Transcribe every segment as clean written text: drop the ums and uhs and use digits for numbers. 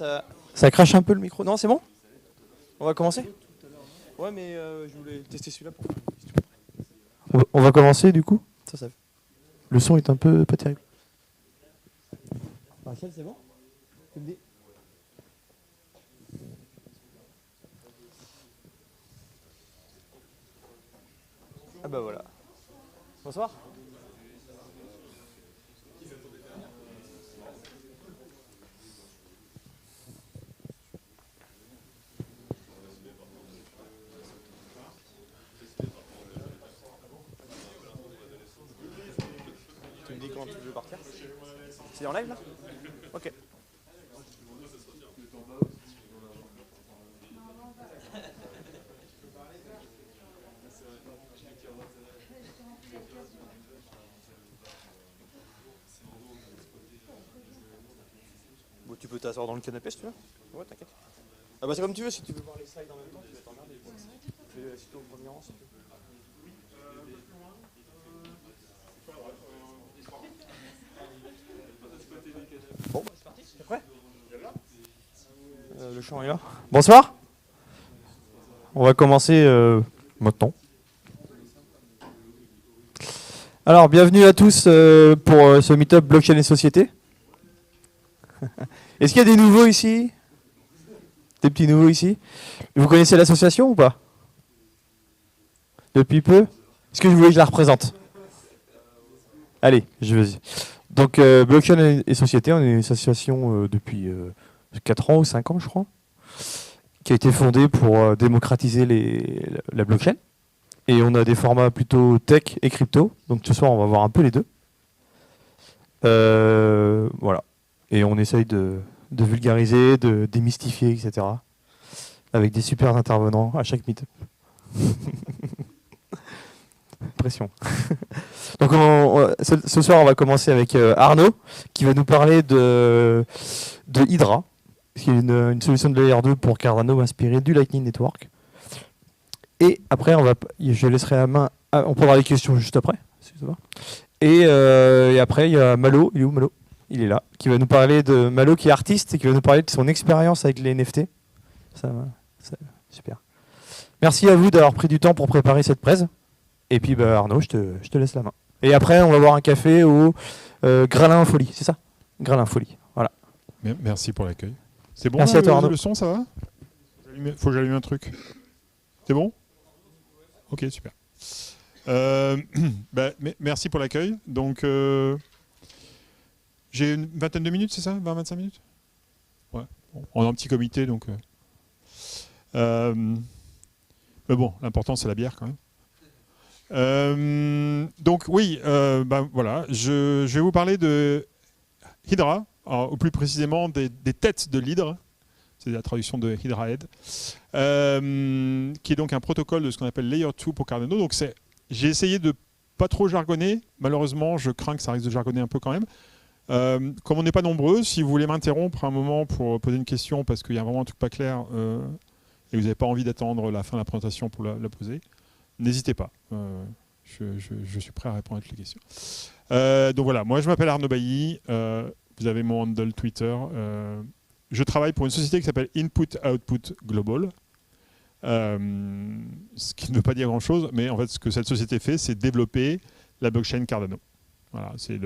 là, ça crache un peu le micro. Non, c'est bon? On va commencer? Ouais, mais je voulais tester celui-là pour... On va commencer du coup? Ça. Le son est un peu pas terrible. Rachel, c'est bon? Tu me dis? Ah bah voilà. Bonsoir. Tu me dis quand tu veux partir? C'est en live là? Ok. Bon, tu peux t'asseoir dans le canapé si tu veux. Ouais, t'inquiète. Ah bah c'est comme tu veux, si tu veux voir les slides en même temps, tu vas t'emmerder. Fais sitôt au premier rang si tu veux. Bon, c'est parti, t'es prêt? Le chant est là. Bonsoir. On va commencer maintenant. Alors, bienvenue à tous pour ce meet-up Blockchain et Société. Est-ce qu'il y a des nouveaux ici? Des petits nouveaux ici? Vous connaissez l'association ou pas? Depuis peu? Est-ce que vous voulez que je la représente? Allez, je vais-y. Donc, Blockchain et Société, on est une association depuis 4 ans ou 5 ans, je crois, qui a été fondée pour démocratiser la blockchain. Et on a des formats plutôt tech et crypto. Donc ce soir, on va voir un peu les deux. Voilà. Et on essaye de vulgariser, de démystifier, etc. Avec des super intervenants à chaque meet-up. Pression. Donc ce soir, on va commencer avec Arnaud, qui va nous parler de Hydra, qui est une solution de layer 2 pour Cardano inspirée du Lightning Network. Et après, je laisserai la main. On prendra les questions juste après. Si ça va. Et après, il y a Malo. Il est où, Malo? Il est là. Qui va nous parler de Malo, qui est artiste et qui va nous parler de son expérience avec les NFT. Super. Merci à vous d'avoir pris du temps pour préparer cette presse. Et puis, Arnaud, je te laisse la main. Et après, on va boire un café au Gralin Folie. C'est ça? Gralin Folie. Voilà. Merci pour l'accueil. C'est bon? Merci à toi, Arnaud. Le son, ça va? Faut que j'allume un truc. C'est bon? Ok, super. Merci pour l'accueil. Donc, j'ai une vingtaine de minutes, c'est ça? 20-25 minutes? Ouais. Bon, on est un petit comité, donc... mais bon, l'important, c'est la bière, quand même. Donc, oui, voilà. Je vais vous parler de Hydra, ou plus précisément des têtes de l'hydre. C'est la traduction de Hydra Head, qui est donc un protocole de ce qu'on appelle Layer 2 pour Cardano. Donc j'ai essayé de pas trop jargonner. Malheureusement, je crains que ça risque de jargonner un peu quand même. Comme on n'est pas nombreux, si vous voulez m'interrompre un moment pour poser une question parce qu'il y a vraiment un truc pas clair et vous n'avez pas envie d'attendre la fin de la présentation pour la poser, n'hésitez pas. Je suis prêt à répondre à toutes les questions. Donc voilà, moi je m'appelle Arnaud Bailly. Vous avez mon handle Twitter. Je travaille pour une société qui s'appelle Input Output Global, ce qui ne veut pas dire grand-chose, mais en fait, ce que cette société fait, c'est développer la blockchain Cardano. Voilà, c'est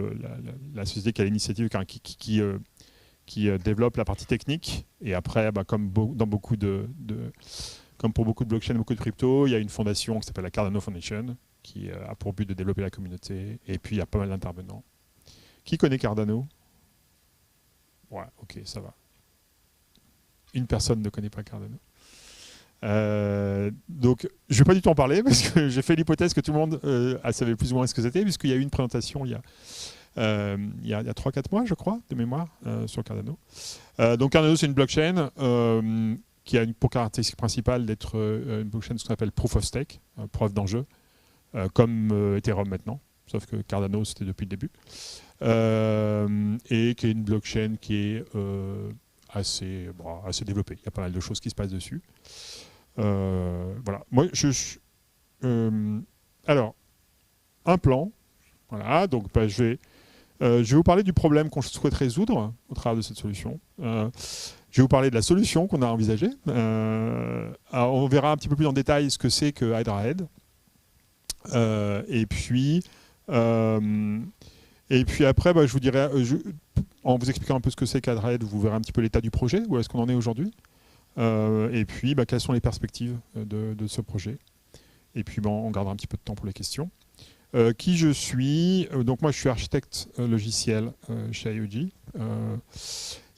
la société qui a l'initiative, qui développe la partie technique. Et après, comme pour beaucoup de blockchains, beaucoup de crypto, il y a une fondation qui s'appelle la Cardano Foundation, qui a pour but de développer la communauté. Et puis, il y a pas mal d'intervenants. Qui connaît Cardano? Ouais, ok, ça va. Une personne ne connaît pas Cardano. Donc, je ne vais pas du tout en parler parce que j'ai fait l'hypothèse que tout le monde savait plus ou moins ce que c'était, puisqu'il y a eu une présentation il y a 3-4 mois, je crois, de mémoire, sur Cardano. Donc, Cardano, c'est une blockchain qui a pour caractéristique principale d'être une blockchain, ce qu'on appelle proof of stake, preuve d'enjeu, comme Ethereum maintenant, sauf que Cardano, c'était depuis le début. Et qui est une blockchain qui est assez développée. Il y a pas mal de choses qui se passent dessus. Voilà. Moi, alors, un plan. Voilà. Donc, je vais Je vais vous parler du problème qu'on souhaite résoudre au travers de cette solution. Je vais vous parler de la solution qu'on a envisagée. On verra un petit peu plus en détail ce que c'est que HydraHead. Et puis après, je vous dirai, en vous expliquant un peu ce que c'est qu'HydraHead, vous verrez un petit peu l'état du projet, où est-ce qu'on en est aujourd'hui. Et puis, quelles sont les perspectives de ce projet. Et puis, on gardera un petit peu de temps pour les questions. Qui je suis. Donc moi je suis architecte logiciel chez IOG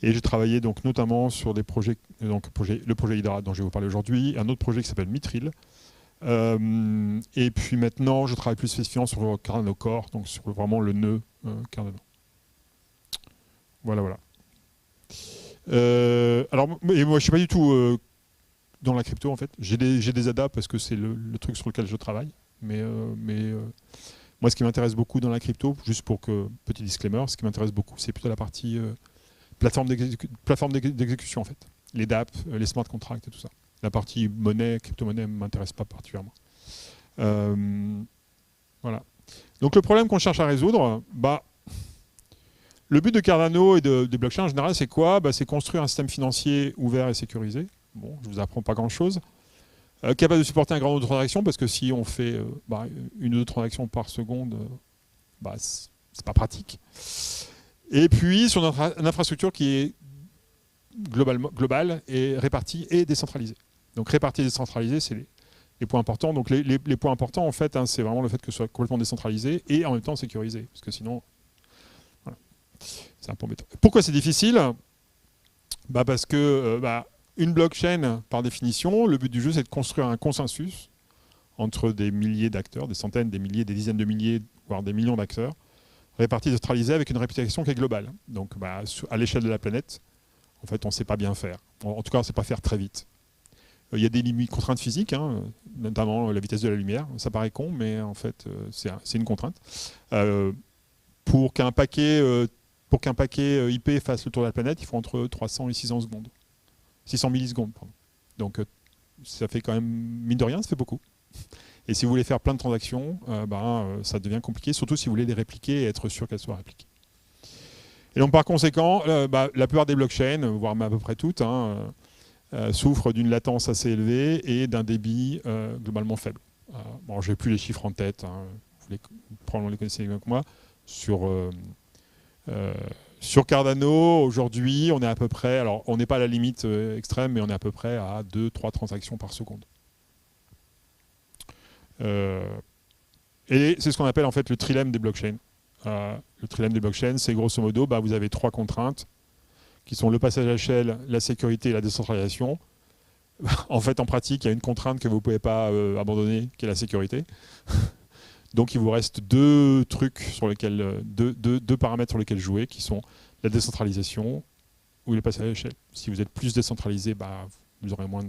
et j'ai travaillé donc notamment sur des projets, donc le projet Hydra dont je vais vous parler aujourd'hui, un autre projet qui s'appelle Mithril. Et puis maintenant je travaille plus spécifiquement sur Cardano Core, donc sur vraiment le nœud Cardano. Voilà. Alors et moi je suis pas du tout dans la crypto en fait. J'ai des ADA parce que c'est le truc sur lequel je travaille. Mais moi, ce qui m'intéresse beaucoup dans la crypto, juste pour que, petit disclaimer, ce qui m'intéresse beaucoup, c'est plutôt la partie plateforme d'exécution, en fait. Les DApp, les smart contracts et tout ça. La partie monnaie, crypto-monnaie, ne m'intéresse pas particulièrement. Voilà. Donc, le problème qu'on cherche à résoudre, le but de Cardano et des blockchains en général, c'est quoi? C'est construire un système financier ouvert et sécurisé. Bon, je ne vous apprends pas grand-chose. Capable de supporter un grand nombre de transactions, parce que si on fait une ou deux transactions par seconde, c'est pas pratique. Et puis sur une infrastructure qui est globale et répartie et décentralisée. Donc répartie et décentralisée, c'est les points importants. Donc les points importants, en fait, c'est vraiment le fait que ce soit complètement décentralisé et en même temps sécurisé, parce que sinon, voilà, c'est un peu embêtant. Pourquoi c'est difficile? Parce que une blockchain, par définition, le but du jeu, c'est de construire un consensus entre des milliers d'acteurs, des centaines, des milliers, des dizaines de milliers, voire des millions d'acteurs, répartis, centralisés, avec une réputation qui est globale. Donc, à l'échelle de la planète, en fait, on ne sait pas bien faire. En tout cas, on ne sait pas faire très vite. Il y a des limites, contraintes physiques, notamment la vitesse de la lumière. Ça paraît con, mais en fait, c'est une contrainte. Pour qu'un paquet IP fasse le tour de la planète, il faut entre 300 et 600 secondes. 600 millisecondes, pardon. Donc ça fait quand même, mine de rien, ça fait beaucoup. Et si vous voulez faire plein de transactions, ça devient compliqué, surtout si vous voulez les répliquer et être sûr qu'elles soient répliquées. Et donc par conséquent, la plupart des blockchains, voire à peu près toutes, souffrent d'une latence assez élevée et d'un débit globalement faible. Je n'ai plus les chiffres en tête, vous probablement les connaissez mieux que moi. Sur Cardano, aujourd'hui, on est à peu près, alors on n'est pas à la limite extrême, mais on est à peu près à 2-3 transactions par seconde. Et c'est ce qu'on appelle en fait le trilemme des blockchains. Le trilemme des blockchains, c'est grosso modo, vous avez 3 contraintes qui sont le passage à l'échelle, la sécurité et la décentralisation. En fait, en pratique, il y a une contrainte que vous ne pouvez pas abandonner, qui est la sécurité. Donc il vous reste deux paramètres sur lesquels jouer, qui sont la décentralisation ou le passage à l'échelle. Si vous êtes plus décentralisé, vous aurez moins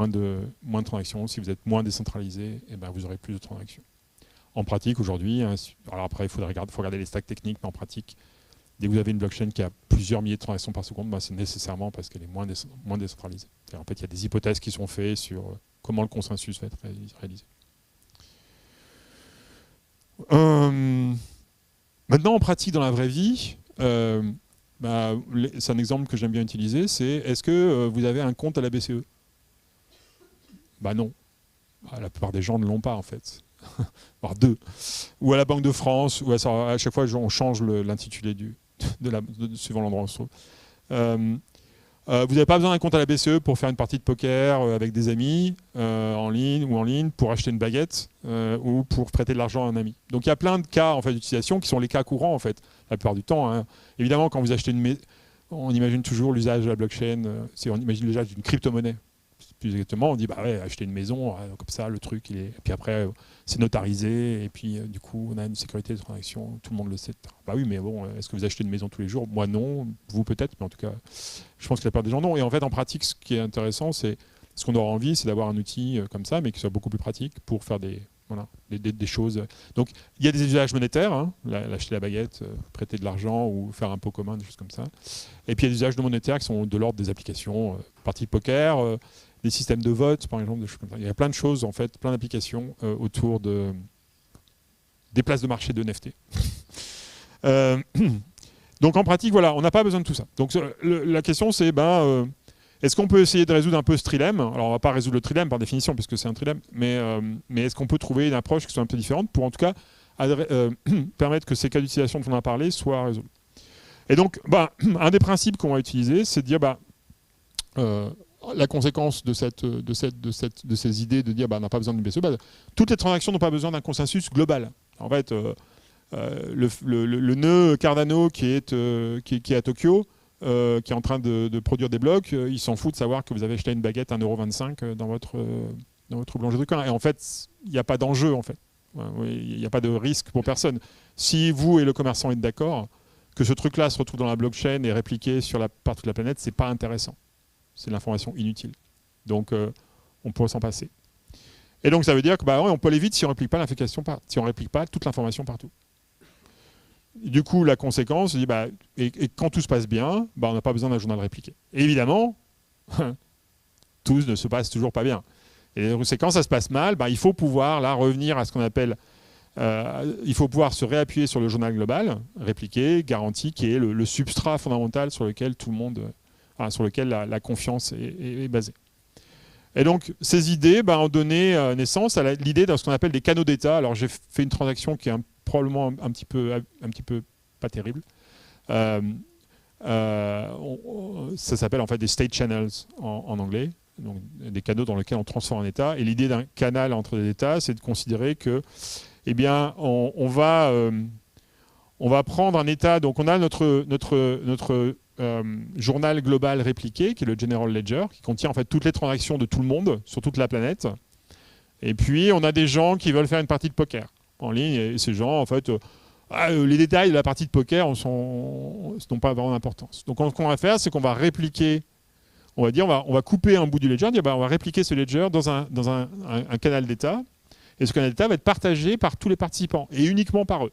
de transactions. Si vous êtes moins décentralisé, vous aurez plus de transactions. En pratique, aujourd'hui, alors après il faut regarder les stacks techniques, mais en pratique, dès que vous avez une blockchain qui a plusieurs milliers de transactions par seconde, c'est nécessairement parce qu'elle est moins décentralisée. En fait, il y a des hypothèses qui sont faites sur comment le consensus va être réalisé. Maintenant, en pratique, dans la vraie vie, c'est un exemple que j'aime bien utiliser, c'est est-ce que vous avez un compte à la BCE? Non. La plupart des gens ne l'ont pas, en fait. Voire deux. Ou à la Banque de France, ou à chaque fois, on change l'intitulé suivant l'endroit où on se trouve. Vous n'avez pas besoin d'un compte à la BCE pour faire une partie de poker avec des amis en ligne, pour acheter une baguette ou pour prêter de l'argent à un ami. Donc il y a plein de cas en fait, d'utilisation qui sont les cas courants en fait, la plupart du temps. Évidemment, quand vous achetez une maison, on imagine toujours l'usage de la blockchain, on imagine l'usage d'une crypto-monnaie. Plus exactement, on dit acheter une maison, comme ça le truc, et puis après c'est notarisé, et puis du coup on a une sécurité de transaction, tout le monde le sait. Oui, mais bon, est-ce que vous achetez une maison tous les jours? Moi non, vous peut-être, mais en tout cas, je pense que la plupart des gens non. Et en fait, en pratique, ce qui est intéressant, c'est ce qu'on aura envie, c'est d'avoir un outil comme ça, mais qui soit beaucoup plus pratique pour faire des choses. Donc il y a des usages monétaires, acheter la baguette, prêter de l'argent ou faire un pot commun, des choses comme ça. Et puis il y a des usages non monétaires qui sont de l'ordre des applications, partie de poker, des systèmes de vote, par exemple, des choses comme ça. Il y a plein de choses, en fait, plein d'applications autour des places de marché de NFT. Donc en pratique, voilà, on n'a pas besoin de tout ça. Donc la question c'est, est-ce qu'on peut essayer de résoudre un peu ce trilemme? Alors on ne va pas résoudre le trilemme par définition, puisque c'est un trilemme, mais est-ce qu'on peut trouver une approche qui soit un peu différente pour en tout cas permettre que ces cas d'utilisation dont on a parlé soient résolus? Et donc, un des principes qu'on va utiliser, c'est de dire, la conséquence de ces idées de dire, on n'a pas besoin d'une BCE, toutes les transactions n'ont pas besoin d'un consensus global. En fait, le nœud Cardano qui est à Tokyo, qui est en train de produire des blocs, il s'en fout de savoir que vous avez acheté une baguette à 1,25 € dans votre boulangerie de coin. Et en fait, il n'y a pas d'enjeu, en fait. Il n'y a pas de risque pour personne. Si vous et le commerçant êtes d'accord, que ce truc-là se retrouve dans la blockchain et répliqué par toute la planète, c'est pas intéressant. C'est de l'information inutile. Donc, on peut s'en passer. Et donc, ça veut dire que on peut aller vite si on réplique pas si on réplique pas toute l'information partout. Du coup, la conséquence, et quand tout se passe bien, on n'a pas besoin d'un journal répliqué. Et évidemment, tout ne se passe toujours pas bien. Et c'est quand ça se passe mal, il faut pouvoir là revenir à ce qu'on appelle, il faut pouvoir se réappuyer sur le journal global, répliqué, garanti, qui est le substrat fondamental sur lequel tout le monde, sur lequel la confiance est basée. Et donc, ces idées ont donné naissance à l'idée de ce qu'on appelle des canaux d'État. Alors, j'ai fait une transaction qui est probablement un petit peu pas terrible. Ça s'appelle en fait des state channels en anglais, donc des canaux dans lesquels on transforme un État. Et l'idée d'un canal entre les États, c'est de considérer que, on va prendre un État. Donc, on a notre journal global répliqué, qui est le General Ledger, qui contient en fait toutes les transactions de tout le monde sur toute la planète. Et puis, on a des gens qui veulent faire une partie de poker en ligne, et ces gens, en fait, les détails de la partie de poker n'ont pas vraiment d'importance. Donc, ce qu'on va faire, c'est qu'on va répliquer, on va couper un bout du ledger, on va répliquer ce ledger dans un canal d'État, et ce canal d'État va être partagé par tous les participants, et uniquement par eux.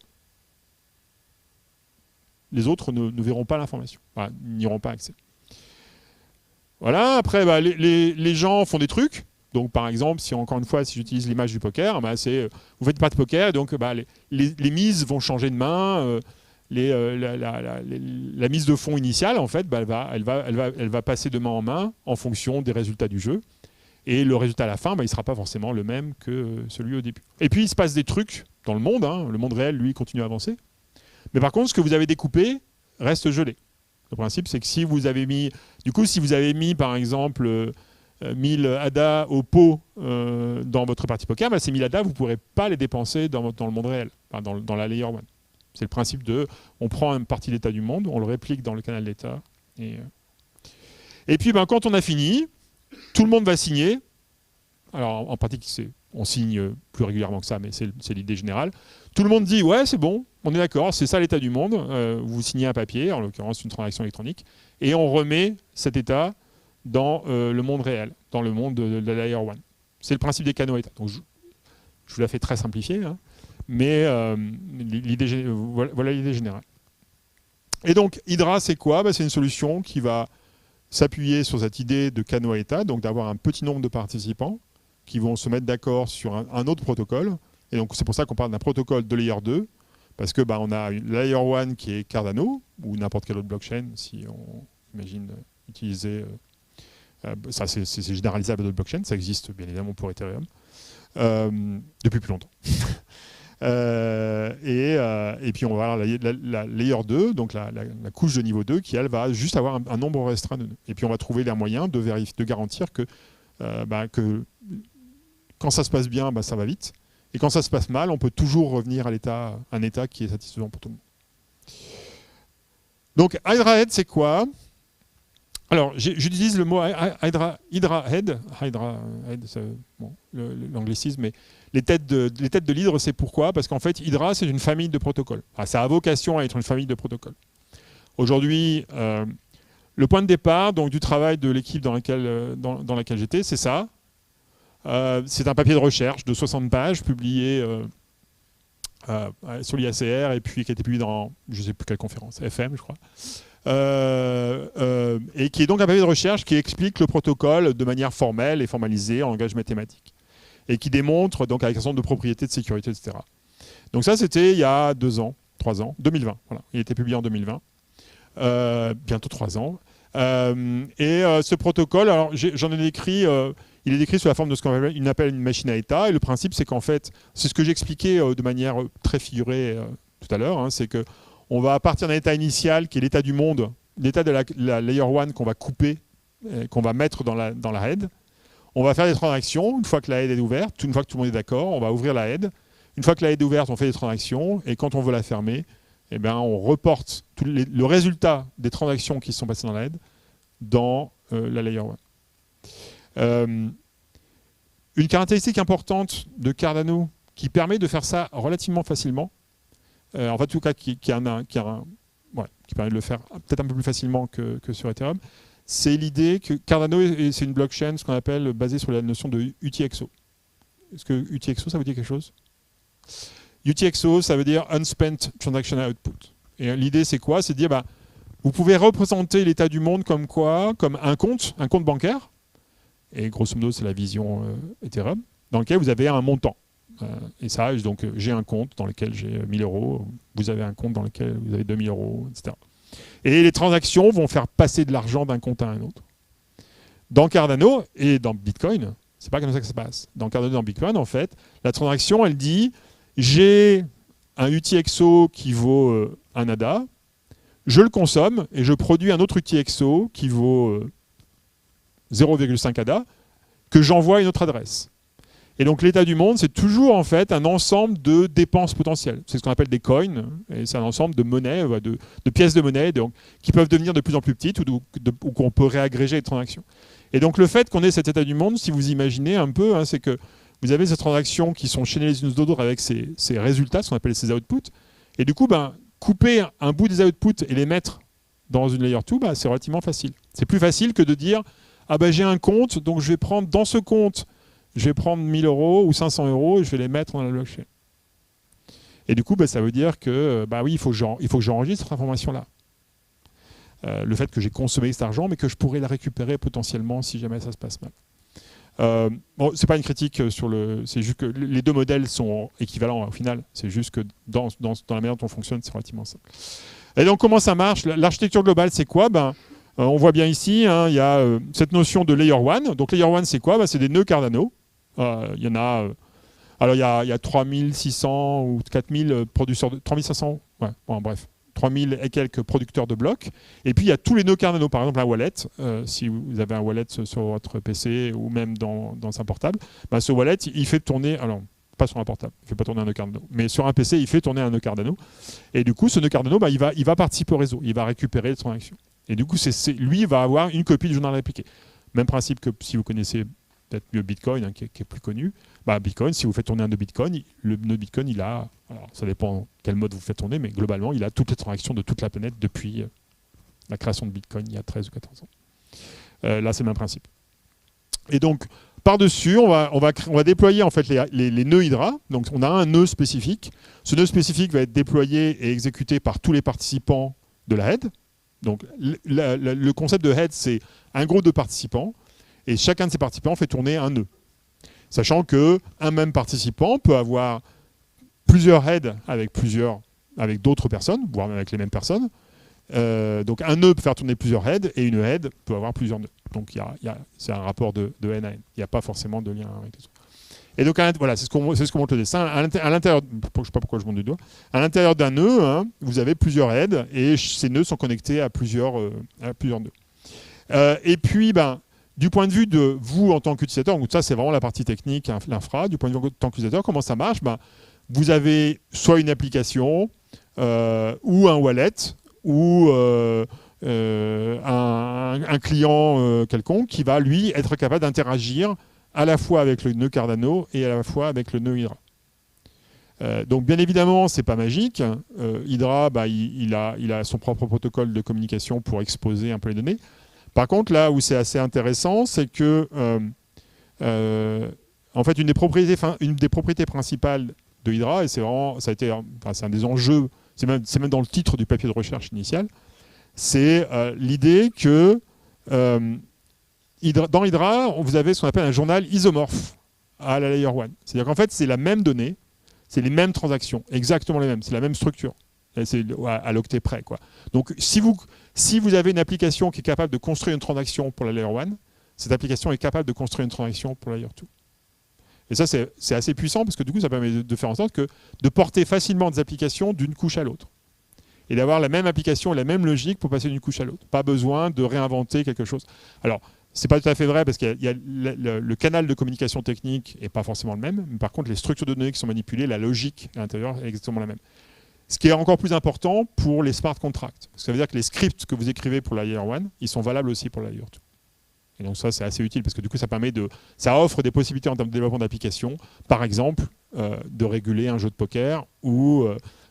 Les autres ne verront pas l'information, n'y auront pas accès. Voilà, après, les gens font des trucs. Donc, par exemple, encore une fois, si j'utilise l'image du poker, c'est vous faites pas de poker, et donc les mises vont changer de main. La mise de fonds initiale, en fait, elle va passer de main en main en fonction des résultats du jeu. Et le résultat à la fin, il ne sera pas forcément le même que celui au début. Et puis, il se passe des trucs dans le monde. Le monde réel, lui, continue à avancer. Mais par contre, ce que vous avez découpé reste gelé. Le principe, c'est que si vous avez mis, par exemple, 1000 ADA au pot dans votre partie poker, ces 1000 ADA, vous ne pourrez pas les dépenser dans le monde réel, dans la Layer 1. C'est le principe on prend une partie de l'état du monde, on le réplique dans le canal d'état. Et puis, quand on a fini, tout le monde va signer. Alors, en pratique, on signe plus régulièrement que ça, mais c'est l'idée générale. Tout le monde dit « ouais, c'est bon, on est d'accord, c'est ça l'état du monde. Vous signez un papier, en l'occurrence une transaction électronique, et on remet cet état dans le monde réel, dans le monde de la Layer 1. C'est le principe des canaux états. Donc, je vous la fais très simplifiée, mais voilà l'idée générale. Et donc, Hydra, c'est quoi? C'est une solution qui va s'appuyer sur cette idée de canaux état, donc d'avoir un petit nombre de participants qui vont se mettre d'accord sur un autre protocole. Et donc, c'est pour ça qu'on parle d'un protocole de Layer 2, parce que on a une Layer 1 qui est Cardano, ou n'importe quelle autre blockchain, si on imagine utiliser... ça, c'est généralisable à d'autres blockchains, ça existe bien évidemment pour Ethereum, depuis plus longtemps. Et puis on va avoir la Layer 2, donc la couche de niveau 2, qui elle va juste avoir un nombre restreint de nœuds. Et puis on va trouver les moyens de garantir que quand ça se passe bien, ça va vite. Et quand ça se passe mal, on peut toujours revenir à un état qui est satisfaisant pour tout le monde. Donc HydraHead, c'est quoi? Alors, j'utilise le mot HydraHead, l'anglicisme, mais les têtes de l'hydre, c'est pourquoi? Parce qu'en fait, Hydra, c'est une famille de protocoles. Ça a vocation à être une famille de protocoles. Aujourd'hui, le point de départ du travail de l'équipe dans laquelle j'étais, c'est ça. C'est un papier de recherche de 60 pages publié sur l'IACR et puis qui a été publié dans, je ne sais plus quelle conférence, FM, je crois. Et qui est donc un papier de recherche qui explique le protocole de manière formelle et formalisée en langage mathématique. Et qui démontre, donc avec un certain nombre de propriétés de sécurité, etc. Donc ça, c'était il y a 2 ans. 3 ans, 2020. Voilà. Il a été publié en 2020. Bientôt 3 ans. Ce protocole, alors j'en ai décrit, il est décrit sous la forme de ce qu'on appelle une machine à état. Et le principe, c'est qu'en fait, c'est ce que j'expliquais de manière très figurée tout à l'heure, hein, c'est qu'on va partir d'un état initial qui est l'état du monde, l'état de la layer 1 qu'on va couper, qu'on va mettre dans la head. On va faire des transactions une fois que la head est ouverte, une fois que tout le monde est d'accord, on va ouvrir la head. Une fois que la head est ouverte, on fait des transactions et quand on veut la fermer, eh bien, on reporte le résultat des transactions qui se sont passées dans la head dans la layer 1. Une caractéristique importante de Cardano qui permet de faire ça relativement facilement, en fait, en tout cas qui permet de le faire peut-être un peu plus facilement que sur Ethereum, c'est l'idée que Cardano, c'est une blockchain, ce qu'on appelle basée sur la notion de UTXO. Est-ce que UTXO, ça vous dit quelque chose ? UTXO, ça veut dire Unspent Transaction Output. Et l'idée, c'est quoi ? C'est de dire, vous pouvez représenter l'état du monde comme quoi ? Comme un compte bancaire. Et grosso modo, c'est la vision Ethereum, dans lequel vous avez un montant. Et ça, donc, j'ai un compte dans lequel j'ai 1000 euros. Vous avez un compte dans lequel vous avez 2000 euros, etc. Et les transactions vont faire passer de l'argent d'un compte à un autre. Dans Cardano et dans Bitcoin, c'est pas comme ça que ça se passe. Dans Cardano et dans Bitcoin, en fait, la transaction, elle dit j'ai un UTXO qui vaut un ADA, je le consomme et je produis un autre UTXO qui vaut 0,5 ADA que j'envoie à une autre adresse. Et donc l'état du monde, c'est toujours en fait un ensemble de dépenses potentielles. C'est ce qu'on appelle des coins, et c'est un ensemble de monnaies, de pièces de monnaie donc, qui peuvent devenir de plus en plus petites ou qu'on peut réagréger les transactions. Et donc le fait qu'on ait cet état du monde, si vous imaginez un peu, hein, c'est que vous avez ces transactions qui sont chaînées les unes aux autres avec ces résultats, ce qu'on appelle ces outputs, et du coup, couper un bout des outputs et les mettre dans une layer 2, c'est relativement facile. C'est plus facile que de dire j'ai un compte, donc je vais prendre dans ce compte, je vais prendre 1000 euros ou 500 euros et je vais les mettre dans la blockchain. Et du coup, ça veut dire que oui, il faut que j'enregistre cette information-là. Le fait que j'ai consommé cet argent, mais que je pourrais la récupérer potentiellement si jamais ça se passe mal. C'est pas une critique c'est juste que les deux modèles sont équivalents au final. C'est juste que dans la manière dont on fonctionne, c'est relativement simple. Et donc, comment ça marche ? L'architecture globale, c'est quoi ? On voit bien ici, il y a cette notion de layer 1. Donc layer 1, c'est quoi ? C'est des nœuds Cardano. Il y en a. Alors il y a 3600 ou 4000 producteurs 3500. Ouais, bref. 3000 et quelques producteurs de blocs. Et puis il y a tous les nœuds Cardano, par exemple un wallet. Si vous avez un wallet sur votre PC ou même dans un portable, ce wallet, il fait tourner. Alors, pas sur un portable, il ne fait pas tourner un nœud Cardano. Mais sur un PC, il fait tourner un nœud Cardano. Et du coup, ce nœud Cardano, il va participer au réseau. Il va récupérer les transactions. Et du coup, lui va avoir une copie du journal répliqué. Même principe que si vous connaissez peut-être mieux Bitcoin, qui est plus connu. Bitcoin, si vous faites tourner un nœud Bitcoin, le nœud Bitcoin, il a, alors ça dépend quel mode vous faites tourner, mais globalement, il a toutes les transactions de toute la planète depuis la création de Bitcoin il y a 13 ou 14 ans. Là, c'est le même principe. Et donc, par-dessus, on va déployer en fait les nœuds Hydra. Donc, on a un nœud spécifique. Ce nœud spécifique va être déployé et exécuté par tous les participants de la head. Donc, le concept de head, c'est un groupe de participants. Et chacun de ces participants fait tourner un nœud. Sachant qu'un même participant peut avoir plusieurs heads avec d'autres personnes, voire même avec les mêmes personnes. Donc un nœud peut faire tourner plusieurs heads et une head peut avoir plusieurs nœuds. Donc c'est un rapport de n à n. Il n'y a pas forcément de lien avec les autres. Et donc voilà, c'est ce qu'on montre le dessin. À l'intérieur, je ne sais pas pourquoi je monte du doigt. À l'intérieur d'un nœud, vous avez plusieurs heads et ces nœuds sont connectés à plusieurs nœuds. Et puis, du point de vue de vous en tant qu'utilisateur, donc ça c'est vraiment la partie technique, l'infra, du point de vue en tant qu'utilisateur, comment ça marche ? Vous avez soit une application ou un wallet ou un client quelconque qui va lui être capable d'interagir à la fois avec le nœud Cardano et à la fois avec le nœud Hydra. Donc bien évidemment, c'est pas magique. Hydra, il a son propre protocole de communication pour exposer un peu les données. Par contre, là où c'est assez intéressant, c'est que en fait, une des propriétés principales de Hydra, et c'est un des enjeux, c'est même dans le titre du papier de recherche initial, c'est l'idée que dans Hydra, vous avez ce qu'on appelle un journal isomorphe à la layer 1. C'est-à-dire qu'en fait, c'est la même donnée, c'est les mêmes transactions, exactement les mêmes, c'est la même structure. C'est à l'octet près, quoi. Donc, si vous avez une application qui est capable de construire une transaction pour la Layer 1, cette application est capable de construire une transaction pour la Layer 2. Et ça, c'est assez puissant parce que du coup, ça permet de faire en sorte de porter facilement des applications d'une couche à l'autre. Et d'avoir la même application et la même logique pour passer d'une couche à l'autre. Pas besoin de réinventer quelque chose. Alors, c'est pas tout à fait vrai parce qu'il y a le canal de communication technique n'est pas forcément le même. Mais par contre, les structures de données qui sont manipulées, la logique à l'intérieur est exactement la même. Ce qui est encore plus important pour les smart contracts. Ça veut dire que les scripts que vous écrivez pour la Layer 1, ils sont valables aussi pour la Layer 2. Et donc ça, c'est assez utile parce que du coup, ça offre des possibilités en termes de développement d'applications. Par exemple, de réguler un jeu de poker ou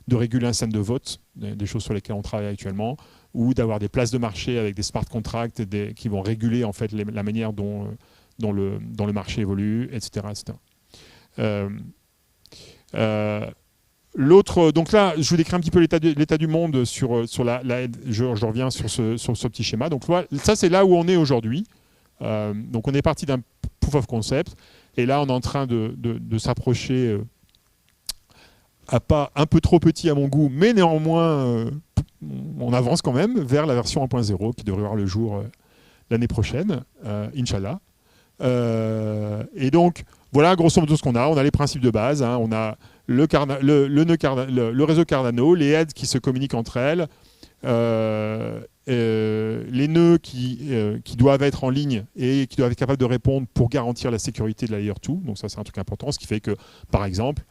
de réguler un système de vote, des choses sur lesquelles on travaille actuellement, ou d'avoir des places de marché avec des smart contracts qui vont réguler en fait la manière dont le marché évolue, etc. Donc là, je vous décris un petit peu l'état du monde sur la je reviens sur ce petit schéma. Donc ça, c'est là où on est aujourd'hui. Donc on est parti d'un proof of concept, et là on est en train de s'approcher à pas un peu trop petit à mon goût, mais néanmoins on avance quand même vers la version 1.0 qui devrait voir le jour l'année prochaine, Inch'Allah. Et donc voilà grosso modo ce qu'on a. On a les principes de base, hein. On a le réseau Cardano, les heads qui se communiquent entre elles, les nœuds qui doivent être en ligne et qui doivent être capables de répondre pour garantir la sécurité de la Layer 2. Donc ça, c'est un truc important, ce qui fait que, par exemple,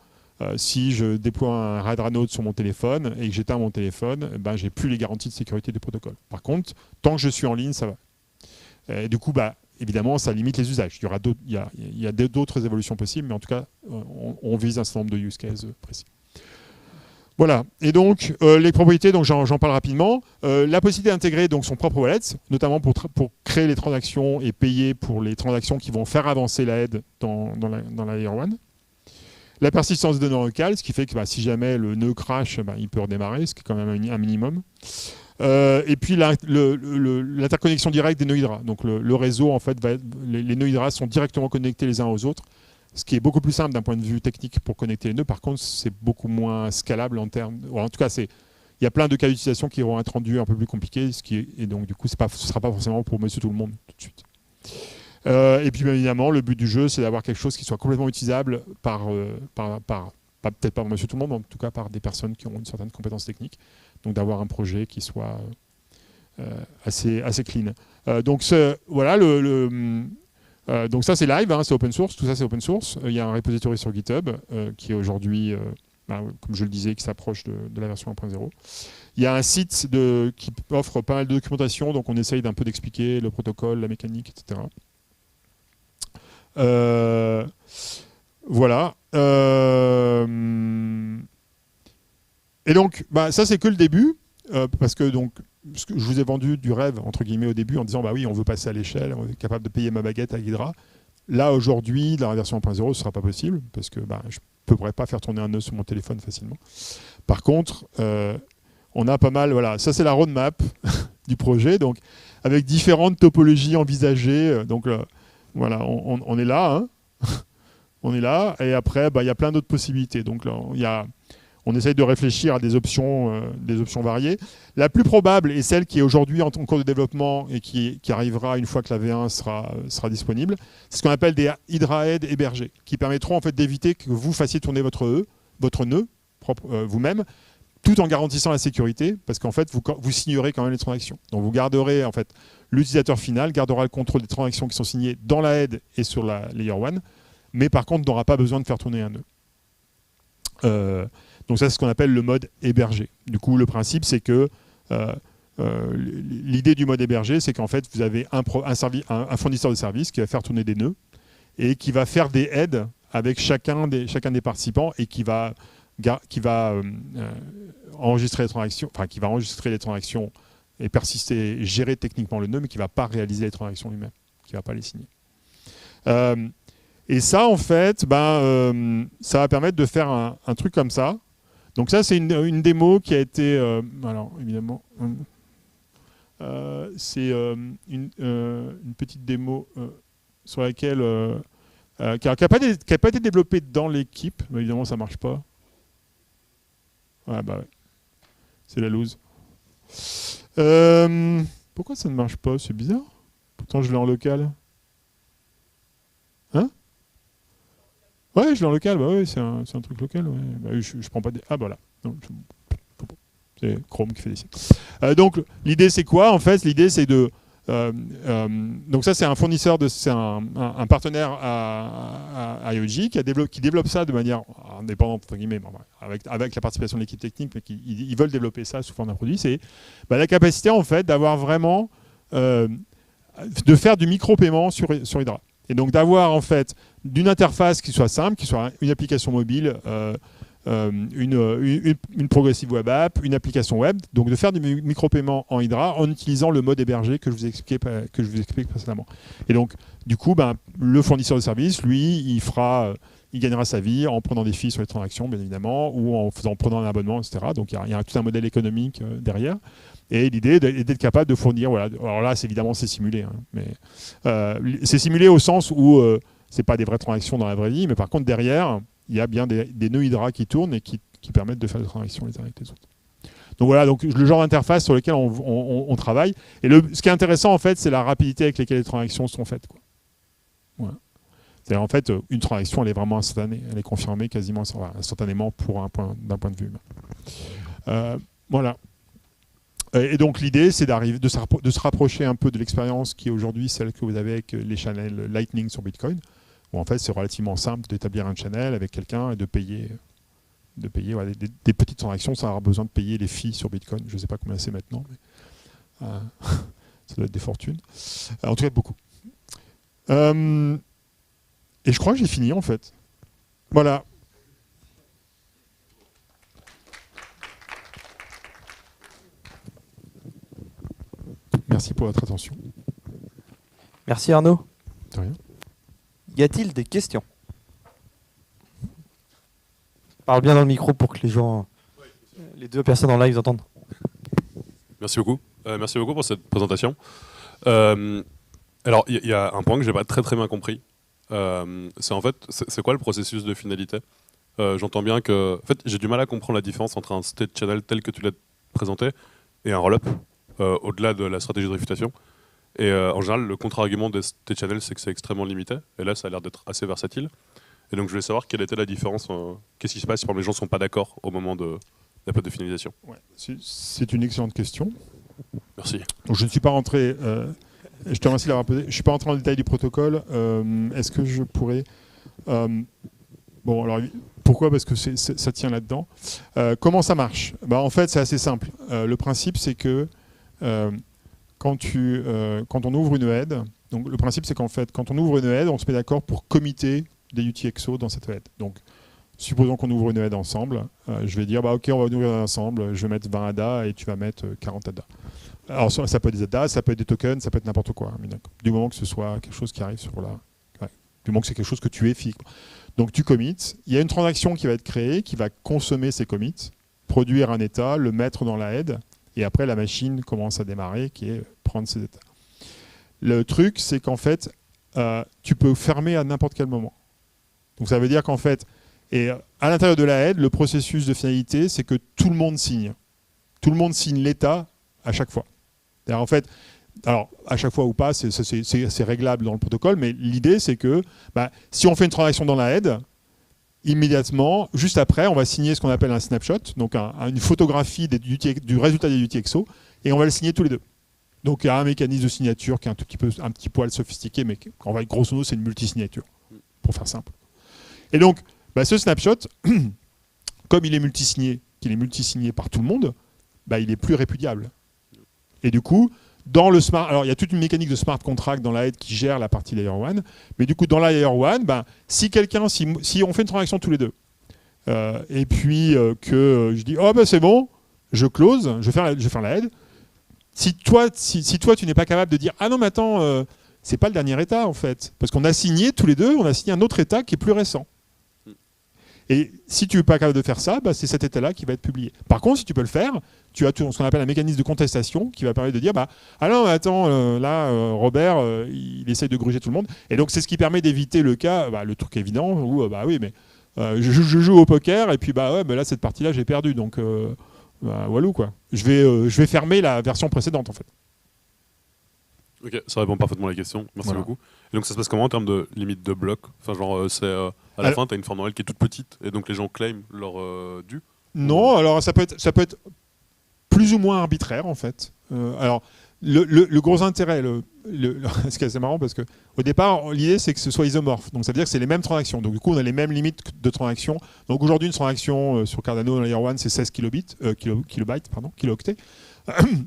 si je déploie un Radranode sur mon téléphone et que j'éteins mon téléphone, je n'ai plus les garanties de sécurité du protocole. Par contre, tant que je suis en ligne, ça va. Et du coup, évidemment, ça limite les usages. Il y a d'autres évolutions possibles, mais en tout cas, on vise un certain nombre de use cases précis. Voilà. Et donc, les propriétés, donc j'en parle rapidement. La possibilité d'intégrer donc son propre wallet, notamment pour créer les transactions et payer pour les transactions qui vont faire avancer la aide dans la Layer 1. La persistance de données locales, ce qui fait que si jamais le nœud crash, il peut redémarrer, ce qui est quand même un minimum. Et puis l'interconnexion directe des nœuds Hydra. Donc le réseau, en fait, les nœuds Hydra sont directement connectés les uns aux autres, ce qui est beaucoup plus simple d'un point de vue technique pour connecter les nœuds. Par contre, c'est beaucoup moins scalable en termes. En tout cas, il y a plein de cas d'utilisation qui vont être rendus un peu plus compliqués, et donc du coup, ce ne sera pas forcément pour monsieur tout le monde tout de suite. Et puis bien évidemment, le but du jeu, c'est d'avoir quelque chose qui soit complètement utilisable peut-être pas par monsieur tout le monde, mais en tout cas par des personnes qui ont une certaine compétence technique. Donc d'avoir un projet qui soit assez clean. Donc voilà, donc ça c'est live, hein, c'est open source, tout ça c'est open source. Il y a un repository sur GitHub qui est aujourd'hui, comme je le disais, qui s'approche de la version 1.0. Il y a un site qui offre pas mal de documentation, donc on essaye d'un peu d'expliquer le protocole, la mécanique, etc. Voilà. Et donc, ça c'est que le début, parce que donc, je vous ai vendu du rêve entre guillemets au début en disant oui, on veut passer à l'échelle, on est capable de payer ma baguette à Hydra. Là aujourd'hui, dans la version 1.0, ce ne sera pas possible parce que je ne pourrais pas faire tourner un nœud sur mon téléphone facilement. Par contre, on a pas mal. Voilà, ça c'est la roadmap du projet, donc avec différentes topologies envisagées. Donc voilà, on est là. Hein. On est là, et après, il y a plein d'autres possibilités. Donc là, on essaye de réfléchir à des options variées. La plus probable est celle qui est aujourd'hui en cours de développement et qui arrivera une fois que la V1 sera disponible. C'est ce qu'on appelle des Hydra Head hébergés, qui permettront en fait d'éviter que vous fassiez tourner votre nœud vous-même, tout en garantissant la sécurité, parce qu'en fait, vous signerez quand même les transactions. Donc vous garderez, en fait, l'utilisateur final gardera le contrôle des transactions qui sont signées dans la head et sur la Layer 1, mais par contre n'aura pas besoin de faire tourner un nœud. Donc ça, c'est ce qu'on appelle le mode hébergé. Du coup, le principe, c'est que l'idée du mode hébergé, c'est qu'en fait, vous avez un fournisseur de services qui va faire tourner des nœuds et qui va faire des heads avec chacun des participants et qui va enregistrer les transactions, et persister, gérer techniquement le nœud, mais qui ne va pas réaliser les transactions lui-même, qui ne va pas les signer. Et ça, en fait, ça va permettre de faire un truc comme ça. Donc ça, c'est une démo qui a été... alors, évidemment, c'est une petite démo sur laquelle... qui n'a pas été développée dans l'équipe, mais évidemment, ça ne marche pas. Ouais, ouais. C'est la loose. Pourquoi ça ne marche pas? C'est bizarre. Pourtant, je l'ai en local. Hein? Ouais, je l'ai en local. Bah ouais, c'est un truc local. Ouais. Bah, je prends pas des... Ah, voilà. Non, c'est Chrome qui fait des sites. Donc, l'idée, c'est quoi? En fait, l'idée, c'est de... donc ça, c'est un fournisseur, c'est un partenaire à IOG qui développe ça de manière indépendante, entre guillemets, avec la participation de l'équipe technique, mais ils veulent développer ça sous forme d'un produit. C'est la capacité, en fait, d'avoir vraiment... de faire du micro-paiement sur Hydra. Et donc d'avoir, en fait, d'une interface qui soit simple, qui soit une application mobile, une progressive web app, une application web, donc de faire du micro-paiement en Hydra en utilisant le mode hébergé que je vous explique précédemment. Et donc, du coup, le fournisseur de service, lui, il gagnera sa vie en prenant des fees sur les transactions, bien évidemment, ou en prenant un abonnement, etc. Donc, il y a tout un modèle économique derrière. Et l'idée est d'être capable de fournir... Voilà. Alors là, évidemment, c'est simulé. Hein, mais c'est simulé au sens où ce n'est pas des vraies transactions dans la vraie vie, mais par contre, derrière... il y a bien des nœuds Hydra qui tournent et qui permettent de faire des transactions les uns avec les autres. Donc voilà, donc le genre d'interface sur lequel on travaille. Et ce qui est intéressant, en fait, c'est la rapidité avec laquelle les transactions sont faites, quoi. Voilà. C'est-à-dire, en fait, une transaction, elle est vraiment instantanée. Elle est confirmée quasiment instantanément d'un point de vue humain. Voilà. Et donc l'idée, c'est de se rapprocher un peu de l'expérience qui est aujourd'hui celle que vous avez avec les channels Lightning sur Bitcoin. Où en fait c'est relativement simple d'établir un channel avec quelqu'un et de payer voilà, des petites transactions sans avoir besoin de payer les fees sur Bitcoin. Je ne sais pas combien c'est maintenant, mais ça doit être des fortunes. En tout cas, beaucoup. Et je crois que j'ai fini en fait. Voilà. Merci pour votre attention. Merci Arnaud. De rien. Y a-t-il des questions? Parle bien dans le micro pour que les deux personnes en live entendent. Merci beaucoup. Merci beaucoup pour cette présentation. Alors, il y a un point que je n'ai pas très bien compris. C'est quoi le processus de finalité? J'entends bien que... En fait, j'ai du mal à comprendre la différence entre un state channel tel que tu l'as présenté et un roll-up, au-delà de la stratégie de réfutation. Et en général, le contre-argument des channels, c'est que c'est extrêmement limité. Et là, ça a l'air d'être assez versatile. Et donc, je voulais savoir quelle était la différence. Qu'est-ce qui se passe si les gens ne sont pas d'accord au moment de la phase de finalisation? Ouais, c'est une excellente question. Merci. Donc, je ne suis pas rentré... je te remercie de l'avoir posé. Je ne suis pas rentré dans le détail du protocole. Est-ce que je pourrais... bon, alors, pourquoi? Parce que ça tient là-dedans. Comment ça marche? En fait, c'est assez simple. Le principe, c'est que... quand on ouvre une head, donc le principe c'est qu'en fait, quand on ouvre une head, on se met d'accord pour committer des UTXO dans cette head. Donc, supposons qu'on ouvre une head ensemble, je vais dire, ok, on va ouvrir ensemble, je vais mettre 20 ADA et tu vas mettre 40 ADA. Alors, ça peut être des ADA, ça peut être des tokens, ça peut être n'importe quoi. Du moment que ce soit quelque chose qui arrive sur là. Ouais, du moment que c'est quelque chose que tu es fixe. Donc, tu commits. Il y a une transaction qui va être créée, qui va consommer ces commits, produire un état, le mettre dans la head. Et après, la machine commence à démarrer, qui est prendre ses états. Le truc, c'est qu'en fait, tu peux fermer à n'importe quel moment. Donc ça veut dire qu'en fait, et à l'intérieur de la head, le processus de finalité, c'est que tout le monde signe. Tout le monde signe l'état à chaque fois. En fait, alors à chaque fois ou pas, c'est réglable dans le protocole, mais l'idée, c'est que si on fait une transaction dans la head, immédiatement, juste après, on va signer ce qu'on appelle un snapshot, donc une photographie du résultat des UTXO, et on va le signer tous les deux. Donc il y a un mécanisme de signature qui est un petit poil sophistiqué, mais en vrai, grosso modo, c'est une multisignature, pour faire simple. Et donc, ce snapshot, comme il est multisigné, qu'il est multisigné par tout le monde, il est plus répudiable. Et du coup, dans le smart, alors il y a toute une mécanique de smart contract dans la head qui gère la partie layer 1, mais du coup dans la layer 1, si on fait une transaction tous les deux, et puis que je dis c'est bon, je close, je vais faire la head. Si toi tu n'es pas capable de dire non mais attends, c'est pas le dernier état en fait, parce qu'on a signé tous les deux, on a signé un autre état qui est plus récent. Et si tu n'es pas capable de faire ça, c'est cet état-là qui va être publié. Par contre, si tu peux le faire, tu as ce qu'on appelle un mécanisme de contestation qui va permettre de dire non, attends, Robert, il essaye de gruger tout le monde. Et donc, c'est ce qui permet d'éviter le cas, le truc évident, où oui, mais je joue au poker, et puis là, cette partie-là, j'ai perdu. Donc, bah, walou quoi. Je vais fermer la version précédente en fait. Ok, ça répond parfaitement à la question. Merci Voilà. beaucoup. Et donc ça se passe comment en termes de limite de blocs? Enfin, genre, c'est à la Alors- fin, tu as une forme normale qui est toute petite et donc les gens claiment leur dû. Non, alors ça peut être plus ou moins arbitraire en fait. Alors le gros intérêt, ce qui est assez marrant parce que au départ l'idée c'est que ce soit isomorphe, donc ça veut dire que c'est les mêmes transactions. Donc du coup on a les mêmes limites de transactions. Donc aujourd'hui une transaction sur Cardano dans Layer 1 c'est 16 kilobytes, kilooctets.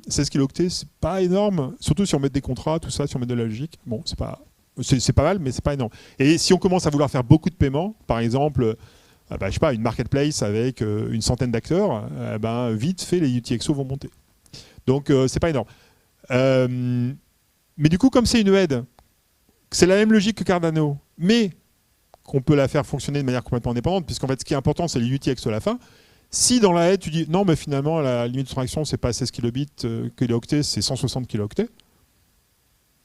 16 kilooctets c'est pas énorme, surtout si on met des contrats, tout ça, si on met de la logique. Bon c'est pas mal mais c'est pas énorme. Et si on commence à vouloir faire beaucoup de paiements, par exemple je sais pas, une marketplace avec une centaine d'acteurs, vite fait les UTXO vont monter. Donc c'est pas énorme. Mais du coup, comme c'est une aide, c'est la même logique que Cardano, mais qu'on peut la faire fonctionner de manière complètement indépendante, puisqu'en fait, ce qui est important, c'est les UTXO à la fin. Si dans la aide, tu dis non, mais finalement, la limite de transaction, c'est pas 16 kilobits, kilooctets, c'est 160 kilooctets,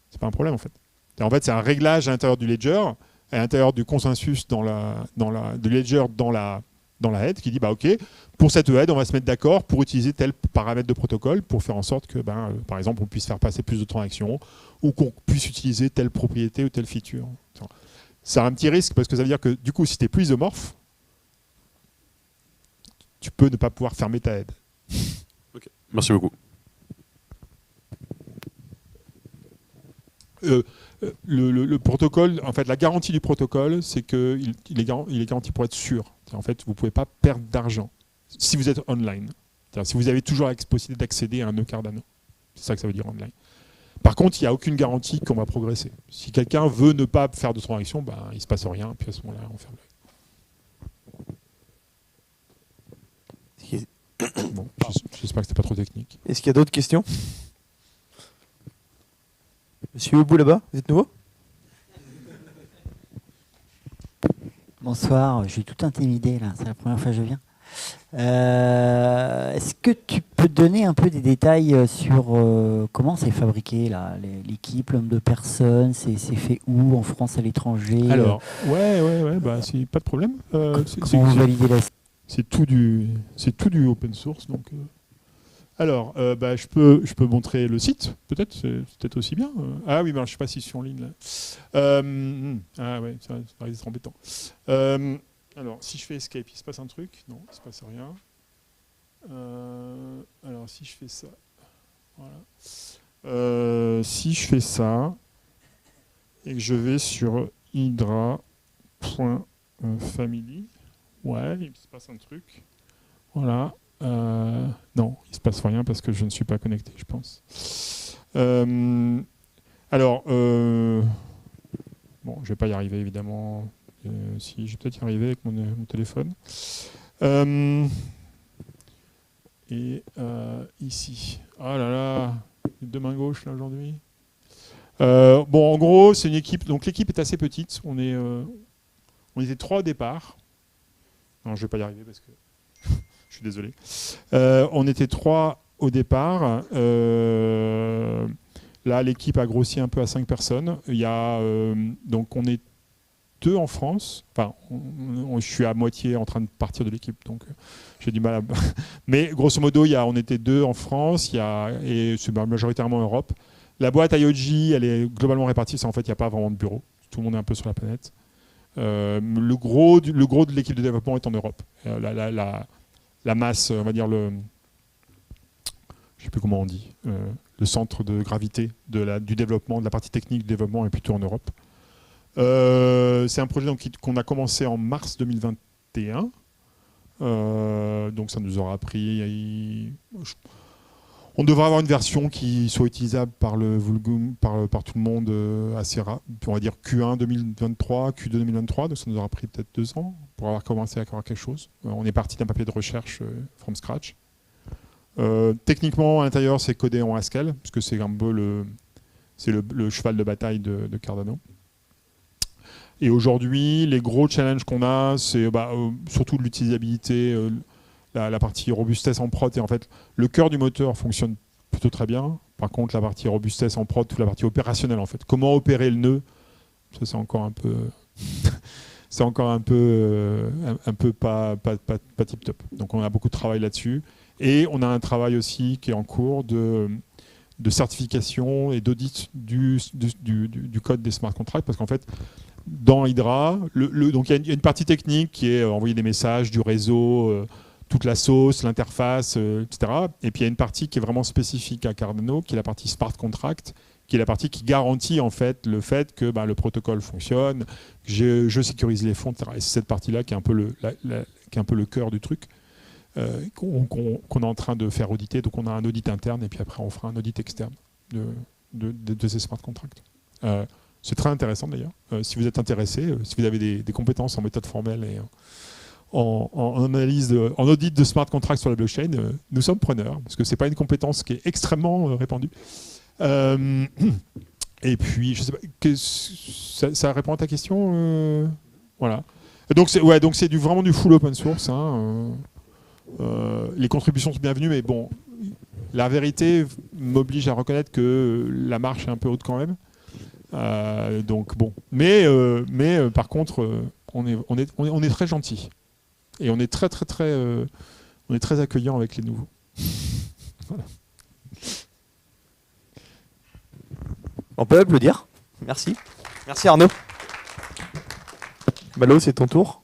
c'est pas un problème en fait. Et en fait, c'est un réglage à l'intérieur du ledger, à l'intérieur du consensus du ledger dans la head qui dit bah ok, pour cette head on va se mettre d'accord pour utiliser tel paramètre de protocole pour faire en sorte que par exemple on puisse faire passer plus de transactions ou qu'on puisse utiliser telle propriété ou telle feature. C'est un petit risque parce que ça veut dire que du coup si tu es plus isomorphe, tu peux ne pas pouvoir fermer ta head. Ok, merci beaucoup. Le protocole, en fait, la garantie du protocole, c'est qu'il est garanti pour être sûr. En fait, vous ne pouvez pas perdre d'argent si vous êtes online. C'est-à-dire, si vous avez toujours la possibilité d'accéder à un nœud Cardano. C'est ça que ça veut dire online. Par contre, il n'y a aucune garantie qu'on va progresser. Si quelqu'un veut ne pas faire de transaction, il ne se passe rien, puis à ce moment-là, on ferme la. Bon, j'espère que c'était pas trop technique. Est-ce qu'il y a d'autres questions? Monsieur au bout là-bas, vous êtes nouveau? Bonsoir, je suis tout intimidé là, c'est la première fois que je viens. Est-ce que tu peux donner un peu des détails sur comment c'est fabriqué là, l'équipe, le nombre de personnes, c'est fait où, en France, à l'étranger? Alors, c'est pas de problème. Comment vous validez la... C'est tout du open source. Donc, alors, je peux montrer le site, peut-être, c'est peut-être aussi bien. Ah oui, mais alors, je sais pas si je suis en ligne là. Ah ouais, ça risque d'être embêtant. Alors, si je fais escape, il se passe un truc? Non, il se passe rien. Alors, si je fais ça, voilà. Si je fais ça et que je vais sur hydra.family, ouais, il se passe un truc. Voilà. Non, il se passe rien parce que je ne suis pas connecté, je pense. Alors, bon, je vais pas y arriver évidemment. Si, je vais peut-être y arriver avec mon téléphone. Ici. Ah là là, les deux mains gauches là aujourd'hui. Bon, en gros, c'est une équipe. Donc l'équipe est assez petite. On était 3 au départ. Non, je vais pas y arriver parce que je suis désolé. On était 3 au départ. Là, l'équipe a grossi un peu à 5 personnes. Il y a donc on est 2 en France. Enfin, je suis à moitié en train de partir de l'équipe, donc j'ai du mal à. Mais grosso modo, on était 2 en France. Et c'est majoritairement Europe. La boîte IOG, elle est globalement répartie. En fait, il n'y a pas vraiment de bureau. Tout le monde est un peu sur la planète. Le gros de l'équipe de développement est en Europe. La masse, on va dire je ne sais plus comment on dit, le centre de gravité du développement, de la partie technique du développement est plutôt en Europe. C'est un projet qu'on a commencé en mars 2021. Donc ça nous aura pris... On devrait avoir une version qui soit utilisable par tout le monde assez rare. On va dire Q1 2023, Q2 2023, donc ça nous aura pris peut-être 2 ans pour avoir commencé à avoir quelque chose. On est parti d'un papier de recherche from scratch. Techniquement, à l'intérieur, c'est codé en Haskell, puisque c'est un peu le cheval de bataille de Cardano. Et aujourd'hui, les gros challenges qu'on a, c'est surtout de l'utilisabilité, la partie robustesse en prod. Et en fait, le cœur du moteur fonctionne plutôt très bien. Par contre, la partie robustesse en prod, toute la partie opérationnelle, en fait, comment opérer le nœud, ça c'est encore un peu, pas tip top. Donc on a beaucoup de travail là-dessus. Et on a un travail aussi qui est en cours de certification et d'audit du code des smart contracts, parce qu'en fait, dans Hydra, donc il y a une partie technique qui est envoyer des messages du réseau, toute la sauce, l'interface, etc. Et puis il y a une partie qui est vraiment spécifique à Cardano, qui est la partie smart contract, qui est la partie qui garantit en fait le fait que le protocole fonctionne, que je sécurise les fonds, etc. Et c'est cette partie-là qui est un peu le cœur du truc, qu'on est en train de faire auditer. Donc on a un audit interne et puis après on fera un audit externe de ces smart contracts. C'est très intéressant d'ailleurs. Si vous êtes intéressé, si vous avez des compétences en méthode formelle et en analyse, en audit de smart contracts sur la blockchain, nous sommes preneurs, parce que c'est pas une compétence qui est extrêmement répandue. Et puis, je sais pas, ça répond à ta question, voilà. Donc c'est vraiment du full open source. Les contributions sont bienvenues, mais bon, la vérité m'oblige à reconnaître que la marche est un peu haute quand même. Donc bon, mais par contre, on est très gentil et on est très accueillant avec les nouveaux. Voilà. On peut applaudir. Merci. Merci Arnaud. Malo, c'est ton tour.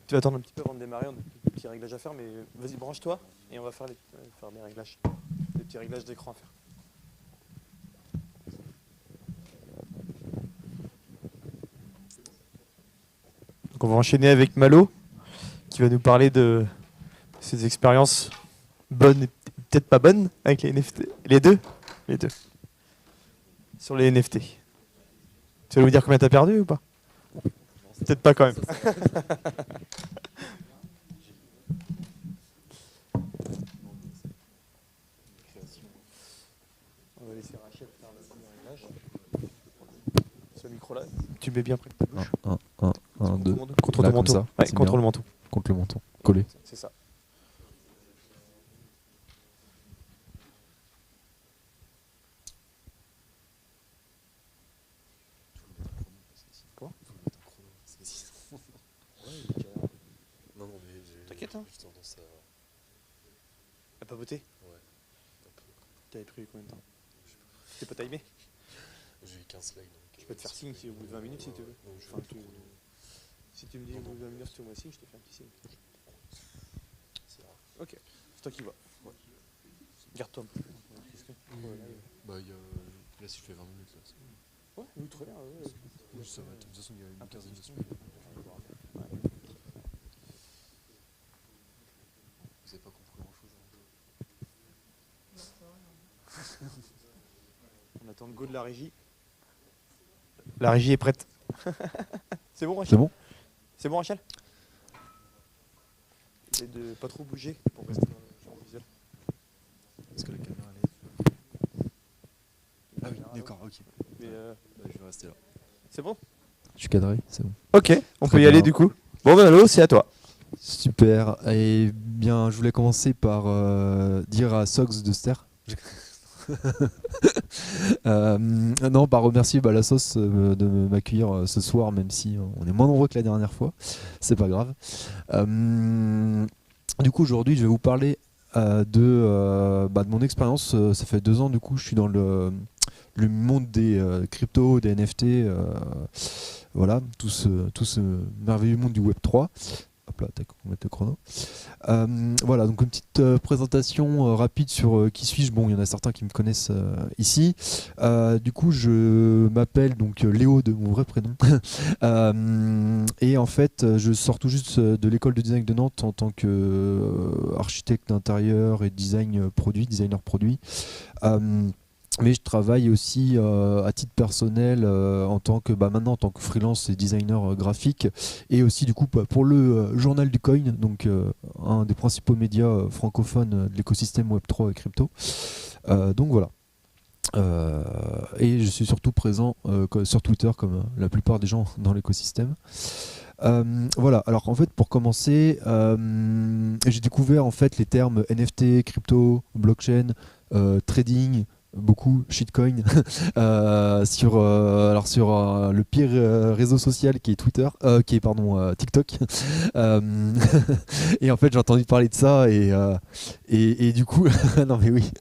Tu vas attendre un petit peu avant de démarrer, on a des petits réglages à faire, mais vas-y, branche-toi et on va faire des réglages. Des petits réglages d'écran à faire. Donc on va enchaîner avec Malo, qui va nous parler de ses expériences bonnes et peut-être pas bonnes avec les NFT. Les deux. Sur les NFT. Tu vas nous dire combien t'as perdu ou pas? Peut-être pas quand même. On va laisser Rachel faire le premier réglage. Ce micro-là, tu le mets bien près de ta bouche. Un, deux. Contre Là, ton manteau. comme ça, Ouais, c'est contre bien. le manteau. Contre le menton. Collé. C'est ça. T'inquiète, hein. Elle a pas voté? Ouais. T'avais pris combien de temps? T'es pas timé? J'ai eu 15 slides. Je peux te faire signe si au bout de 20 minutes si tu veux. Non, je Enfin, si tu me dis au bout de 20 minutes si tu me signe, je te fais un petit signe. Ok, c'est toi qui vois. Garde-toi un peu. Bah, là, si je fais 20 minutes, là, c'est bon. Ouais, oui, très bien. Oui, ça va. De toute façon, il y a une quinzaine de slides. Vous n'avez pas compris grand-chose. On attend le go de la régie. La régie est prête. C'est bon, Rachel? C'est bon? C'est bon, Rachel? Essaye de pas trop bouger pour rester dans le champ visuel. Est-ce que la caméra, elle est... Ah oui, d'accord, ok. Mais Je vais rester là. c'est bon? Je suis cadré, c'est bon. Ok, on Très peut y aller bien. du coup. Bon, ben Malo, c'est à toi. Super. Et bien, je voulais commencer par dire à Sox de Ster. Non, par remercier la sauce de m'accueillir ce soir, même si on est moins nombreux que la dernière fois. C'est pas grave. Du coup, aujourd'hui, je vais vous parler de mon expérience. Ça fait 2 ans, du coup, je suis dans le monde des cryptos, des NFT. Voilà, tout ce merveilleux monde du Web3. Hop là, tac, on va mettre le chrono. Voilà, donc une petite présentation rapide sur qui suis-je. Bon, il y en a certains qui me connaissent ici. Du coup, je m'appelle donc Léo de mon vrai prénom. Et en fait, je sors tout juste de l'école de design de Nantes en tant qu'architecte d'intérieur et designer produit. Mais je travaille aussi à titre personnel en tant que maintenant en tant que freelance et designer graphique, et aussi du coup pour le journal du coin, donc un des principaux médias francophones de l'écosystème Web3 et crypto. Donc voilà. Et je suis surtout présent sur Twitter comme la plupart des gens dans l'écosystème. Voilà, alors en fait pour commencer, j'ai découvert en fait les termes NFT, crypto, blockchain, trading, beaucoup shitcoin sur le pire réseau social qui est Twitter, qui est pardon TikTok. Et en fait j'ai entendu parler de ça et du coup non mais oui.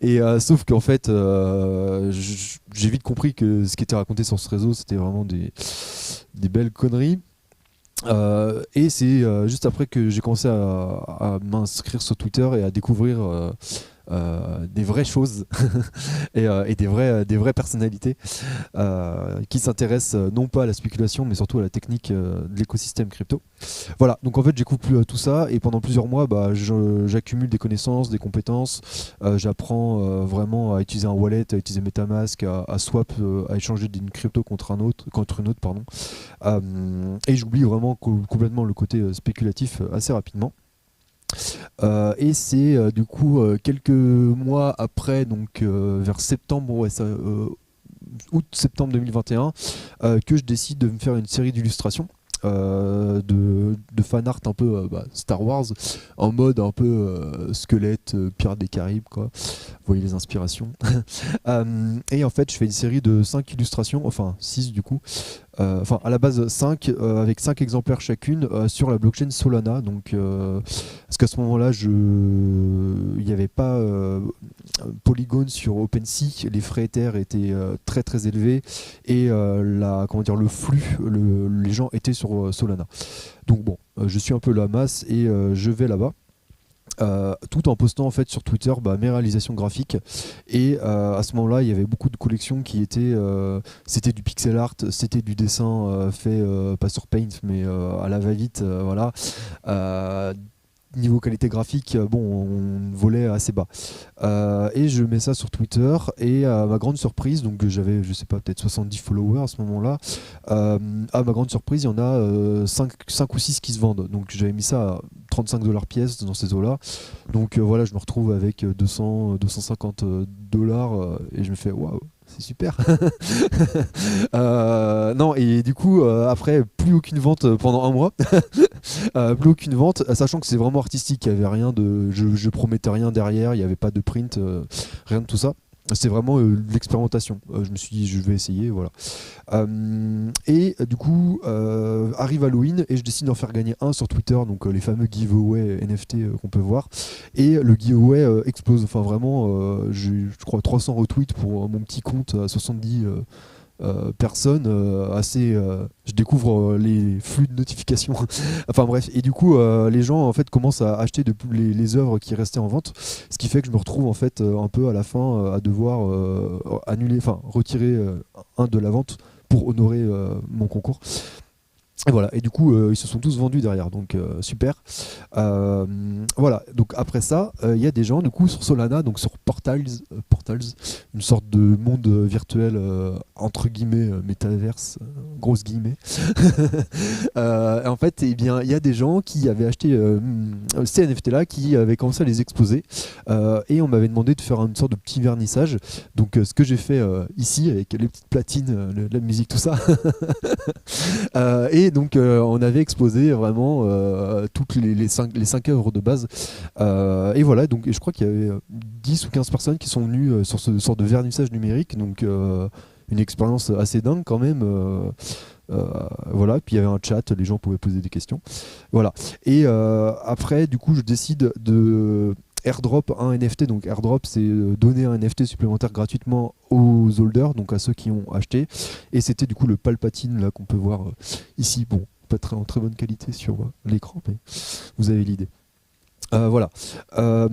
Et sauf qu'en fait j'ai vite compris que ce qui était raconté sur ce réseau c'était vraiment des belles conneries. Et c'est juste après que j'ai commencé à m'inscrire sur Twitter et à découvrir des vraies choses et des vraies personnalités qui s'intéressent non pas à la spéculation mais surtout à la technique de l'écosystème crypto. Voilà, donc en fait j'écoute tout ça et pendant plusieurs mois j'accumule des connaissances, des compétences, j'apprends vraiment à utiliser un wallet, à utiliser MetaMask, à swap, à échanger d'une crypto contre une autre, pardon. Et j'oublie vraiment complètement le côté spéculatif assez rapidement. Et c'est du coup quelques mois après, donc vers septembre, août-septembre 2021, que je décide de me faire une série d'illustrations. De fan art un peu Star Wars en mode un peu squelette Pirates des Caraïbes quoi. Vous voyez les inspirations. Et en fait je fais une série de 5 illustrations, enfin 6 du coup, à la base 5 avec 5 exemplaires chacune sur la blockchain Solana, donc parce qu'à ce moment là il n'y avait pas Polygon sur OpenSea, les frais Ether étaient très très élevés et le flux, les gens étaient sur Solana. Donc bon, je suis un peu la masse et je vais là-bas. Tout en postant en fait sur Twitter mes réalisations graphiques et à ce moment-là il y avait beaucoup de collections qui étaient c'était du pixel art, c'était du dessin fait pas sur Paint mais à la va-vite, voilà. Niveau qualité graphique, on volait assez bas. Et je mets ça sur Twitter et à ma grande surprise, donc j'avais, je sais pas, peut-être 70 followers à ce moment-là, à ma grande surprise, il y en a 5 ou 6 qui se vendent. Donc j'avais mis ça à 35 $ pièce dans ces eaux-là. Donc voilà, je me retrouve avec 250 $ et je me fais waouh. C'est super. Non, et du coup, après, plus aucune vente pendant un mois. Plus aucune vente, sachant que c'est vraiment artistique. Il y avait rien de, je promettais rien derrière, il n'y avait pas de print, rien de tout ça. C'est vraiment l'expérimentation. Je me suis dit, je vais essayer, voilà. Et du coup, arrive Halloween et je décide d'en faire gagner un sur Twitter, donc les fameux giveaway NFT qu'on peut voir. Et le giveaway explose. Enfin, vraiment, j'ai, je crois, 300 retweets pour mon petit compte à 70 personnes. Je découvre les flux de notifications. Enfin bref, et du coup, les gens en fait commencent à acheter les œuvres qui restaient en vente, ce qui fait que je me retrouve en fait un peu à la fin à devoir retirer un de la vente pour honorer mon concours. Et voilà, et du coup ils se sont tous vendus derrière, donc super. Voilà, donc après ça, il y a des gens du coup sur Solana, donc sur Portals, une sorte de monde virtuel entre guillemets metaverse, grosses guillemets. En fait, eh bien, il y a des gens qui avaient acheté ces NFT là, qui avaient commencé à les exposer, et on m'avait demandé de faire une sorte de petit vernissage. Donc ce que j'ai fait ici avec les petites platines, la musique, tout ça. Et donc on avait exposé vraiment toutes les 5 œuvres de base, et voilà, donc je crois qu'il y avait 10 ou 15 personnes qui sont venues sur ce sorte de vernissage numérique, donc une expérience assez dingue quand même. Voilà, puis il y avait un chat, les gens pouvaient poser des questions, voilà. Et après du coup je décide de airdrop un NFT. Donc airdrop, c'est donner un NFT supplémentaire gratuitement aux holders, donc à ceux qui ont acheté. Et c'était du coup le Palpatine là qu'on peut voir ici. Bon, pas en très bonne qualité sur l'écran, mais vous avez l'idée. Voilà. À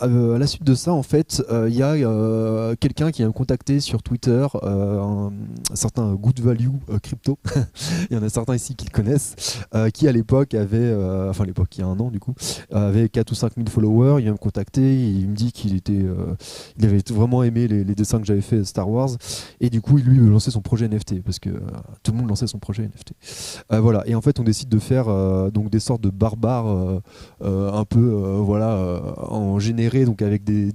la suite de ça, en fait, il y a quelqu'un qui a contacté sur Twitter, un certain Good Value Crypto. Il y en a certains ici qui le connaissent, qui à l'époque avait, enfin l'époque, il y a un an du coup, avait 4 ou 5 000 followers. Il vient me contacter, il me dit qu'il avait vraiment aimé les dessins que j'avais fait Star Wars, et du coup, lui, il veut lancer son projet NFT, parce que tout le monde lançait son projet NFT. Voilà. Et en fait, on décide de faire donc des sortes de barbares un peu en généré, donc avec des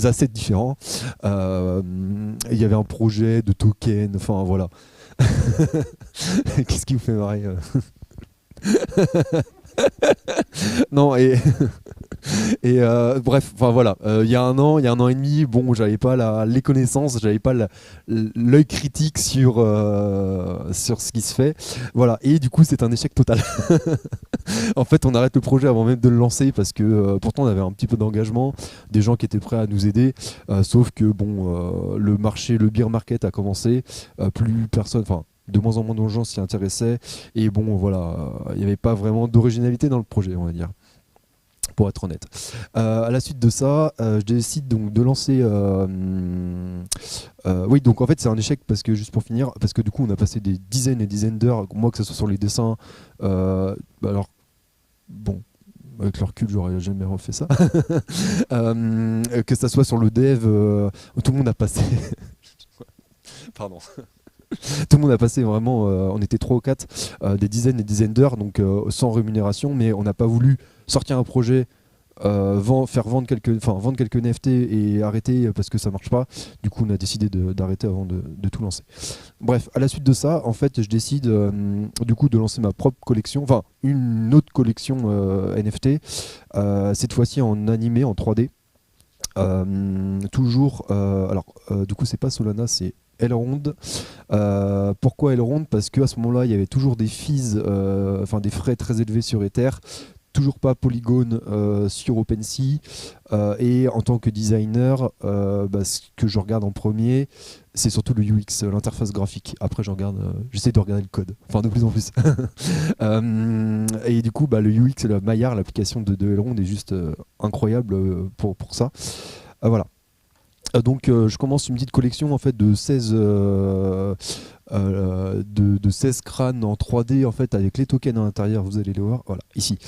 assets différents. Il y avait un projet de token, enfin voilà. Qu'est-ce qui vous fait marrer Non, et Et bref, enfin voilà, il y a un an et demi, bon, j'avais pas les connaissances, j'avais pas l'œil critique sur ce qui se fait. Voilà, et du coup, c'est un échec total. En fait, on arrête le projet avant même de le lancer parce que pourtant on avait un petit peu d'engagement, des gens qui étaient prêts à nous aider, sauf que bon, le beer market a commencé, plus personne, enfin de moins en moins de gens s'y intéressaient, et bon voilà, il n'y avait pas vraiment d'originalité dans le projet, on va dire, pour être honnête. À la suite de ça, je décide donc de lancer. Oui, donc en fait c'est un échec parce que, juste pour finir, parce que du coup on a passé des dizaines et dizaines d'heures, moi que ce soit sur les dessins, alors bon. Avec le recul, j'aurais jamais refait ça. Que ça soit sur le dev, tout le monde a passé. Pardon. Tout le monde a passé vraiment, on était 3 ou 4, des dizaines et dizaines d'heures, donc sans rémunération, mais on n'a pas voulu sortir un projet, vendre quelques NFT et arrêter parce que ça marche pas. Du coup, on a décidé d'arrêter avant de tout lancer. Bref, à la suite de ça, en fait, je décide du coup de lancer ma propre collection, enfin une autre collection NFT, cette fois-ci en animé, en 3D. Toujours, du coup, c'est pas Solana, c'est Elrond. Pourquoi Elrond? Parce qu'à ce moment-là, il y avait toujours des fees, des frais très élevés sur Ether, toujours pas Polygon sur OpenSea, et en tant que designer, ce que je regarde en premier, c'est surtout le UX, l'interface graphique. Après, j'essaie de regarder le code, enfin de plus en plus. Et du coup, le UX, la Maillard, l'application de Elrond est juste incroyable pour ça. Voilà. Donc je commence une petite collection en fait de 16 crânes en 3D en fait avec les tokens à l'intérieur, vous allez les voir, voilà, ici.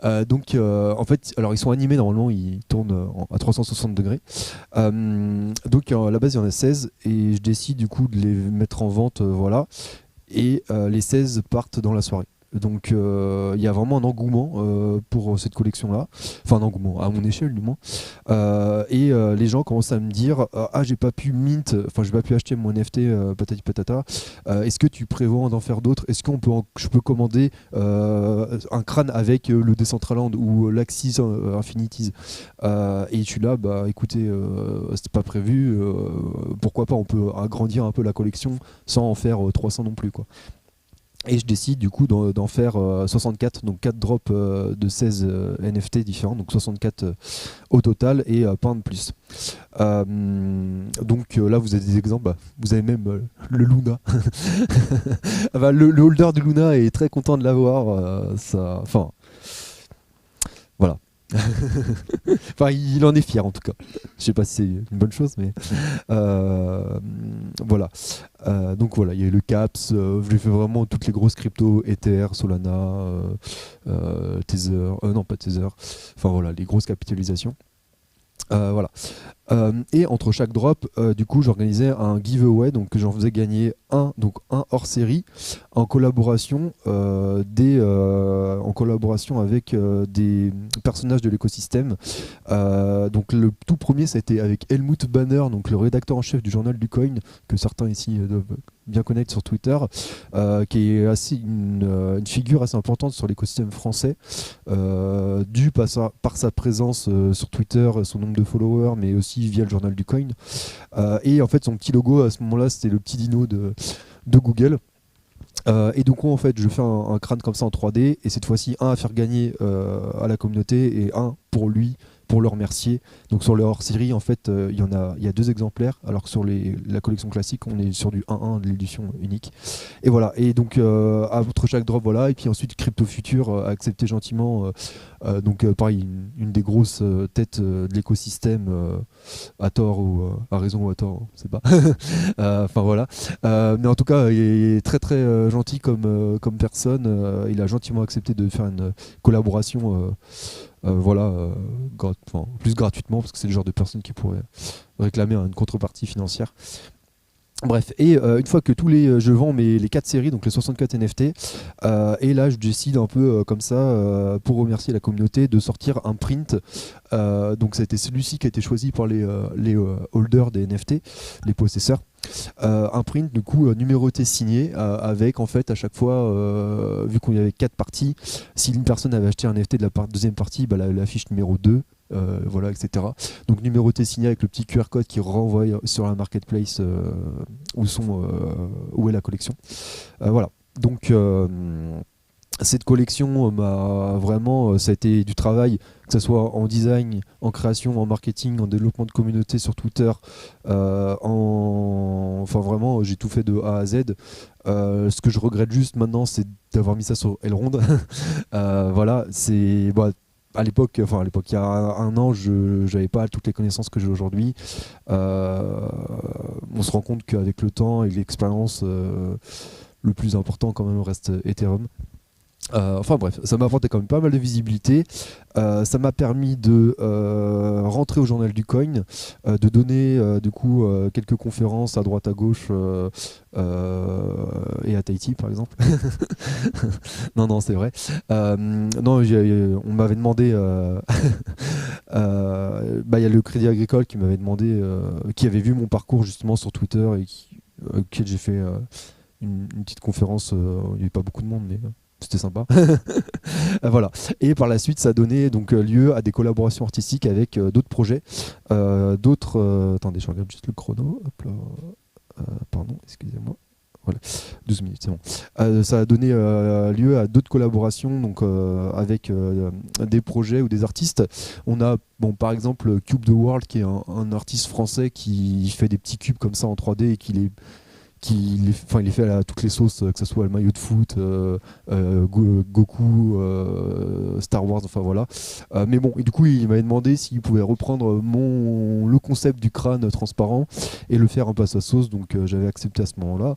En fait, alors ils sont animés, normalement ils tournent à 360 degrés. Donc à la base il y en a 16 et je décide du coup de les mettre en vente, voilà. Et les 16 partent dans la soirée. Donc il y a vraiment un engouement pour cette collection-là, enfin un engouement à mon échelle du moins. Et les gens commencent à me dire j'ai pas pu j'ai pas pu acheter mon NFT patati patata. Est-ce que tu prévois d'en faire d'autres? Est-ce que je peux commander un crâne avec le Decentraland ou l'Axis Infinities? Et je suis là, écoutez, c'était pas prévu. Pourquoi pas? On peut agrandir un peu la collection sans en faire 300 non plus, quoi. Et je décide du coup d'en faire 64, donc 4 drops de 16 NFT différents, donc 64 au total et pas un de plus. Donc là vous avez des exemples, vous avez même le Luna. Le holder du Luna est très content de l'avoir. Voilà. Il en est fier en tout cas. Je sais pas si c'est une bonne chose, mais voilà. Donc voilà, il y a eu le Caps. J'ai fait vraiment toutes les grosses cryptos, Ether, Solana, Tether, non pas Tether. Enfin voilà, les grosses capitalisations. Voilà. Et entre chaque drop, du coup, j'organisais un giveaway, donc j'en faisais gagner un hors série, en collaboration avec des personnages de l'écosystème. Donc le tout premier, ça a été avec Helmut Banner, donc le rédacteur en chef du journal du Coin, que certains ici doivent bien connaître sur Twitter, qui est une figure assez importante sur l'écosystème français, dû par sa présence sur Twitter, son nombre de followers, mais aussi via le journal du Coin. Et en fait, son petit logo à ce moment-là, c'était le petit dino de Google. Et donc en fait je fais un crâne comme ça en 3D, et cette fois-ci un à faire gagner à la communauté et un pour lui, pour le remercier. Donc sur le hors-série, en fait, il y a 2 exemplaires, alors que sur la collection classique, on est sur du 1-1 de l'édition unique. Et voilà, et donc entre chaque drop, voilà, et puis ensuite Crypto Future a accepté gentiment, pareil, une des grosses têtes de l'écosystème, à tort ou à raison ou à tort, on sait pas. Enfin voilà. Mais en tout cas, il est très très gentil comme personne. Il a gentiment accepté de faire une collaboration. Plus gratuitement, parce que c'est le genre de personne qui pourrait réclamer une contrepartie financière. Bref, et une fois que je vends les 4 séries, donc les 64 NFT, et là je décide un peu comme ça, pour remercier la communauté, de sortir un print. Donc ça a été celui-ci qui a été choisi par les holders des NFT, les possesseurs. Un print du coup numéroté signé, avec en fait à chaque fois, vu qu'on y avait 4 parties, si une personne avait acheté un NFT de la deuxième partie, bah, la fiche numéro 2. Voilà, etc. Donc numéroté signé avec le petit QR code qui renvoie sur la marketplace où est la collection. Voilà. Donc cette collection m'a vraiment, ça a été du travail, que ce soit en design, en création, en marketing, en développement de communauté sur Twitter, enfin vraiment j'ai tout fait de A à Z. Ce que je regrette juste maintenant, c'est d'avoir mis ça sur Elrond. Voilà, c'est à l'époque, il y a un an, je n'avais pas toutes les connaissances que j'ai aujourd'hui. On se rend compte qu'avec le temps et l'expérience, le plus important quand même reste Ethereum. Enfin bref, ça m'a apporté quand même pas mal de visibilité. Ça m'a permis de rentrer au journal du coin, de donner du coup quelques conférences à droite à gauche et à Tahiti par exemple. Non, c'est vrai. Non, on m'avait demandé. Il y a le Crédit Agricole qui m'avait demandé, qui avait vu mon parcours justement sur Twitter et auquel j'ai fait une petite conférence. Il n'y avait pas beaucoup de monde, mais c'était sympa. Voilà. Et par la suite, ça a donné donc lieu à des collaborations artistiques avec d'autres projets. Attendez, je regarde juste le chrono. Hop là. Pardon, excusez-moi. Voilà, 12 minutes, c'est bon. Ça a donné lieu à d'autres collaborations donc, avec des projets ou des artistes. On a par exemple Cube the World, qui est un artiste français qui fait des petits cubes comme ça en 3D et il les fait à toutes les sauces, que ce soit le maillot de foot, Goku, Star Wars, enfin voilà. Mais bon, et du coup, il m'avait demandé s'il pouvait reprendre le concept du crâne transparent et le faire un peu à sa sauce, donc j'avais accepté à ce moment-là.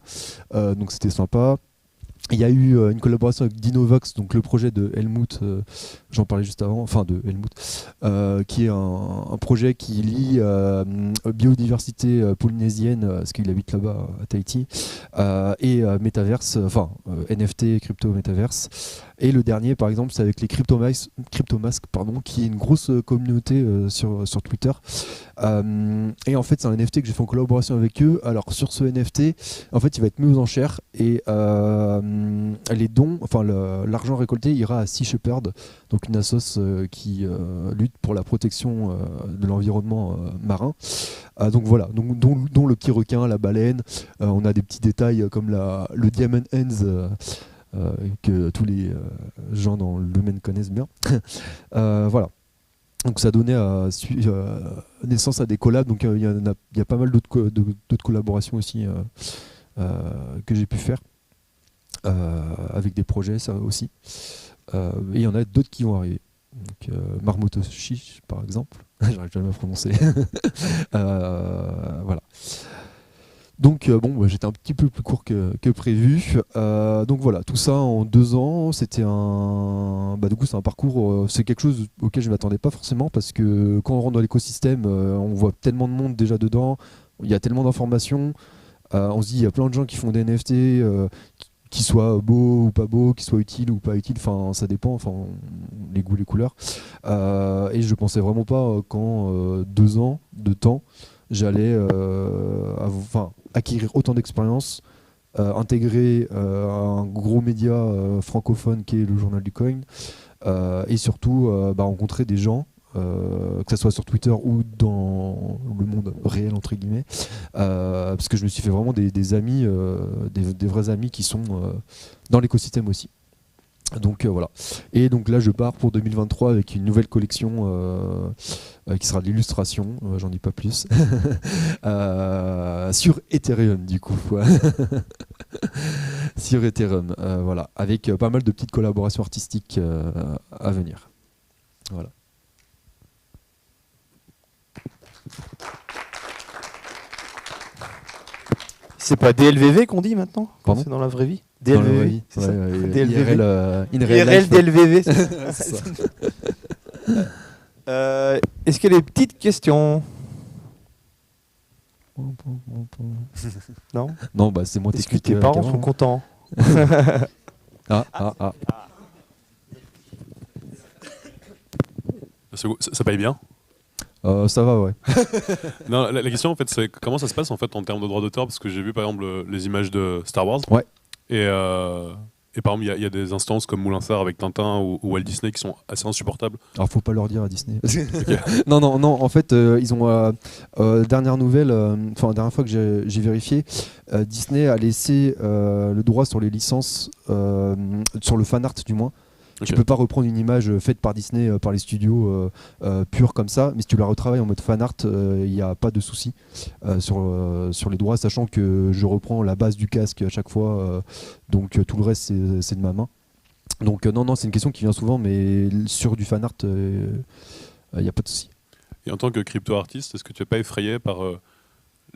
Donc c'était sympa. Il y a eu une collaboration avec Dinovox, donc le projet de Helmut, j'en parlais juste avant, enfin de Helmut, qui est un projet qui lie biodiversité polynésienne, parce qu'il habite là-bas à Tahiti, et métaverse, NFT, crypto, métaverse. Et le dernier, par exemple, c'est avec les Cryptomasks, qui est une grosse communauté sur Twitter. Et en fait, c'est un NFT que j'ai fait en collaboration avec eux. Alors, sur ce NFT, en fait, il va être mis aux enchères et les dons, l'argent récolté ira à Sea Shepherd, donc une assoce qui lutte pour la protection de l'environnement marin. Donc voilà, dont le petit requin, la baleine. On a des petits détails comme le Diamond Hands. Que tous les gens dans le domaine connaissent bien. Voilà. Donc ça a donné naissance à des collabs. Donc il y a pas mal d'autres collaborations aussi que j'ai pu faire avec des projets, ça aussi. Et il y en a d'autres qui vont arriver. Donc Marmotoshi par exemple. J'arrive jamais à prononcer. Voilà. Donc j'étais un petit peu plus court que prévu. Donc voilà, tout ça en 2 ans, c'était du coup c'est un parcours, c'est quelque chose auquel je ne m'attendais pas forcément, parce que quand on rentre dans l'écosystème, on voit tellement de monde déjà dedans, il y a tellement d'informations, on se dit il y a plein de gens qui font des NFT, qui soient beaux ou pas beaux, qui soient utiles ou pas utiles, enfin ça dépend, les goûts, les couleurs. Et je pensais vraiment pas qu'en 2 ans de temps, j'allais acquérir autant d'expérience, intégrer un gros média francophone qui est le Journal du Coin, et surtout rencontrer des gens, que ce soit sur Twitter ou dans le monde réel entre guillemets, parce que je me suis fait vraiment des amis, des vrais amis qui sont dans l'écosystème aussi. Donc voilà. Et donc là je pars pour 2023 avec une nouvelle collection qui sera de l'illustration, j'en dis pas plus, sur Ethereum du coup. Sur Ethereum, voilà, avec pas mal de petites collaborations artistiques à venir. Voilà. C'est pas DLVV qu'on dit maintenant quand Pardon ? c'est dans la vraie vie? Dans la vraie DLVV, vie, c'est ça. ouais, DLVV. IRL, DLVV. c'est ça. Est-ce qu'il y a des petites questions? Non. Non, bah c'est moins Est-ce que technique. tes parents qu'avant, sont hein. contents? Ah. Ça paye bien. Ça va, ouais. Non, la question en fait, c'est comment ça se passe en fait en termes de droits d'auteur, parce que j'ai vu par exemple les images de Star Wars. Ouais. Et par exemple, il y a des instances comme Moulinsart avec Tintin ou Walt Disney qui sont assez insupportables. Alors faut pas leur dire à Disney. Non. En fait, ils ont dernière nouvelle. Dernière fois que j'ai vérifié, Disney a laissé le droit sur les licences, sur le fan art du moins. Ok. Tu peux pas reprendre une image faite par Disney, par les studios pure comme ça, mais si tu la retravailles en mode fan art, il n'y a pas de souci sur les droits, sachant que je reprends la base du casque à chaque fois, donc tout le reste c'est de ma main. Donc non, c'est une question qui vient souvent, mais sur du fan art, il n'y a pas de souci. Et en tant que crypto-artiste, est-ce que tu n'es pas effrayé par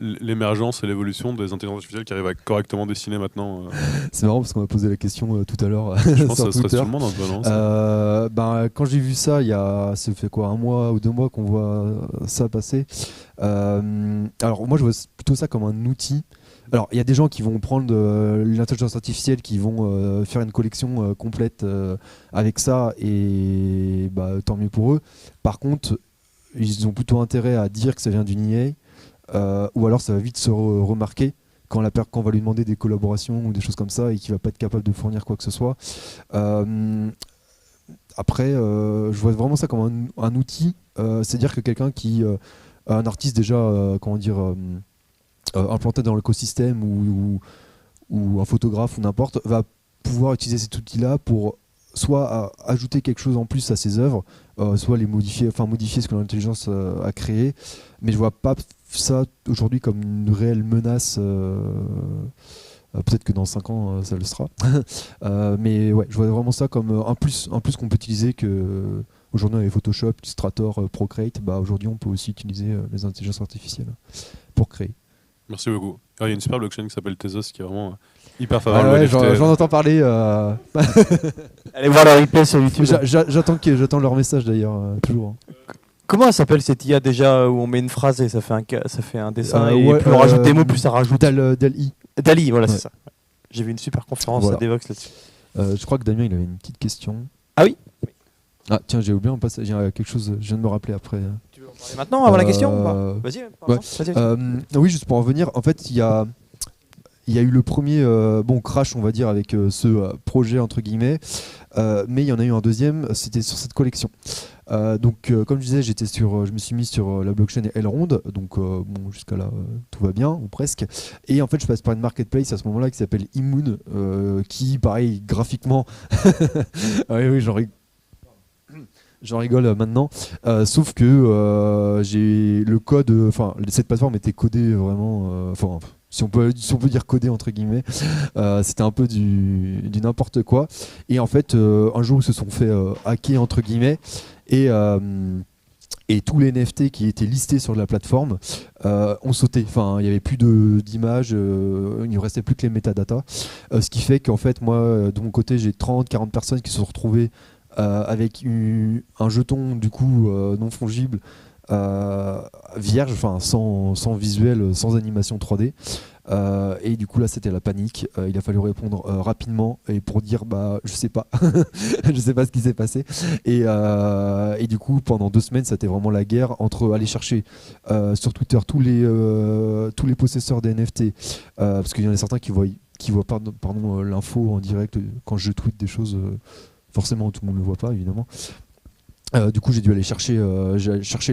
l'émergence et l'évolution des intelligences artificielles qui arrivent à correctement dessiner maintenant C'est marrant parce qu'on m'a posé la question tout à l'heure Je pense que ça sur stresse Twitter. tout le monde un peu, non ça Quand j'ai vu ça, ça fait quoi, 1 mois ou 2 mois qu'on voit ça passer. Alors moi je vois plutôt ça comme un outil. Alors il y a des gens qui vont prendre l'intelligence artificielle, qui vont faire une collection complète avec ça, et tant mieux pour eux. Par contre, ils ont plutôt intérêt à dire que ça vient d'une IA, ou alors ça va vite se remarquer quand on va lui demander des collaborations ou des choses comme ça et qu'il va pas être capable de fournir quoi que ce soit. Après, je vois vraiment ça comme un outil. C'est-à-dire que quelqu'un un artiste déjà, implanté dans l'écosystème, ou un photographe ou n'importe, va pouvoir utiliser cet outil-là pour soit ajouter quelque chose en plus à ses œuvres, soit les modifier ce que l'intelligence a créé. Mais je vois pas ça aujourd'hui comme une réelle menace. Peut-être que dans 5 ans ça le sera. Mais ouais, je vois vraiment ça comme un plus qu'on peut utiliser, que aujourd'hui avec Photoshop, Illustrator, Procreate. Aujourd'hui on peut aussi utiliser les intelligences artificielles pour créer. Merci beaucoup. Il y a une super blockchain qui s'appelle Tezos qui est vraiment hyper favorable. Ouais, j'en entends parler. Allez voir le replay sur YouTube. J'attends leur message d'ailleurs, toujours. Comment elle s'appelle cette IA déjà, où on met une phrase et ça fait un dessin, et ouais, plus on rajoute des mots, plus ça rajoute. DALL-E. Dali, voilà, Ouais. c'est ça. J'ai vu une super conférence Voilà. à Devox là-dessus. Je crois que Damien il avait une petite question. Ah oui. Ah tiens, j'ai oublié, il y a quelque chose, je viens de me rappeler après. Tu veux en parler maintenant avant la question ou pas? Vas-y, ouais. vas-y. Oui, juste pour en venir, en fait il y a eu le premier crash, on va dire, avec ce projet entre guillemets, mais il y en a eu un deuxième, c'était sur cette collection. Donc comme je disais, je me suis mis sur la blockchain Elrond, donc jusqu'à là tout va bien, ou presque. Et en fait je passe par une marketplace à ce moment-là qui s'appelle Immoon, qui pareil graphiquement, oui j'en rigole maintenant, sauf que j'ai le code, cette plateforme était codée vraiment, si on peut dire codé entre guillemets, c'était un peu du n'importe quoi. Et en fait, un jour ils se sont fait hacker entre guillemets, et tous les NFT qui étaient listés sur la plateforme ont sauté. Enfin, il n'y avait plus d'images, il ne restait plus que les métadatas. Ce qui fait qu'en fait, moi, de mon côté, j'ai 30-40 personnes qui se sont retrouvées avec un jeton du coup non fongible, vierge, sans visuel, sans animation 3D. Et du coup là c'était la panique, il a fallu répondre rapidement et pour dire je sais pas je sais pas ce qui s'est passé, et du coup pendant 2 semaines c'était vraiment la guerre entre aller chercher sur Twitter tous les possesseurs des NFT, parce qu'il y en a certains qui voient l'info en direct quand je tweete des choses, forcément tout le monde ne le voit pas évidemment. Du coup j'ai dû aller chercher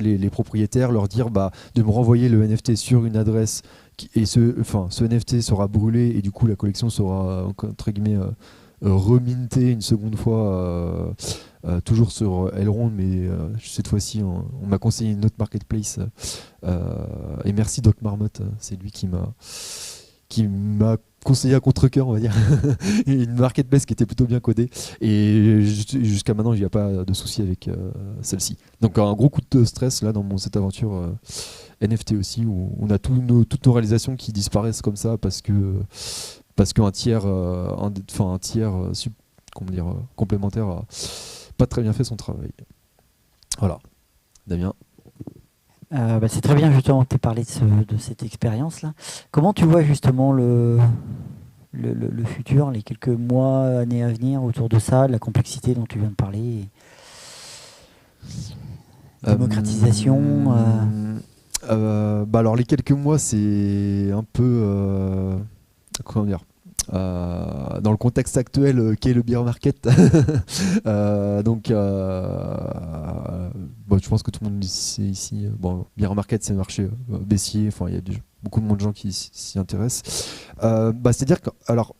les propriétaires, leur dire de me renvoyer le NFT sur une adresse, et ce NFT sera brûlé, et du coup la collection sera entre guillemets remintée une seconde fois, toujours sur Elrond, mais cette fois-ci on m'a conseillé une autre marketplace, et merci Doc Marmotte, c'est lui qui m'a conseillé à contre-cœur, on va dire. Une marketplace qui était plutôt bien codée, et jusqu'à maintenant il n'y a pas de souci avec celle-ci. Donc un gros coup de stress là dans cette aventure NFT aussi, où on a toutes nos réalisations qui disparaissent comme ça parce qu'un tiers complémentaire a pas très bien fait son travail. Voilà. Damien. C'est très bien justement que tu aies parlé de cette expérience-là. Comment tu vois justement le futur, les quelques mois, années à venir autour de ça, de la complexité dont tu viens de parler démocratisation Alors les quelques mois, c'est un peu comment dire, dans le contexte actuel qu'est le beer market. Je pense que tout le monde sait ici. Beer market, c'est un marché baissier. Enfin, il y a beaucoup de gens qui s'y intéressent. C'est-à-dire que, alors,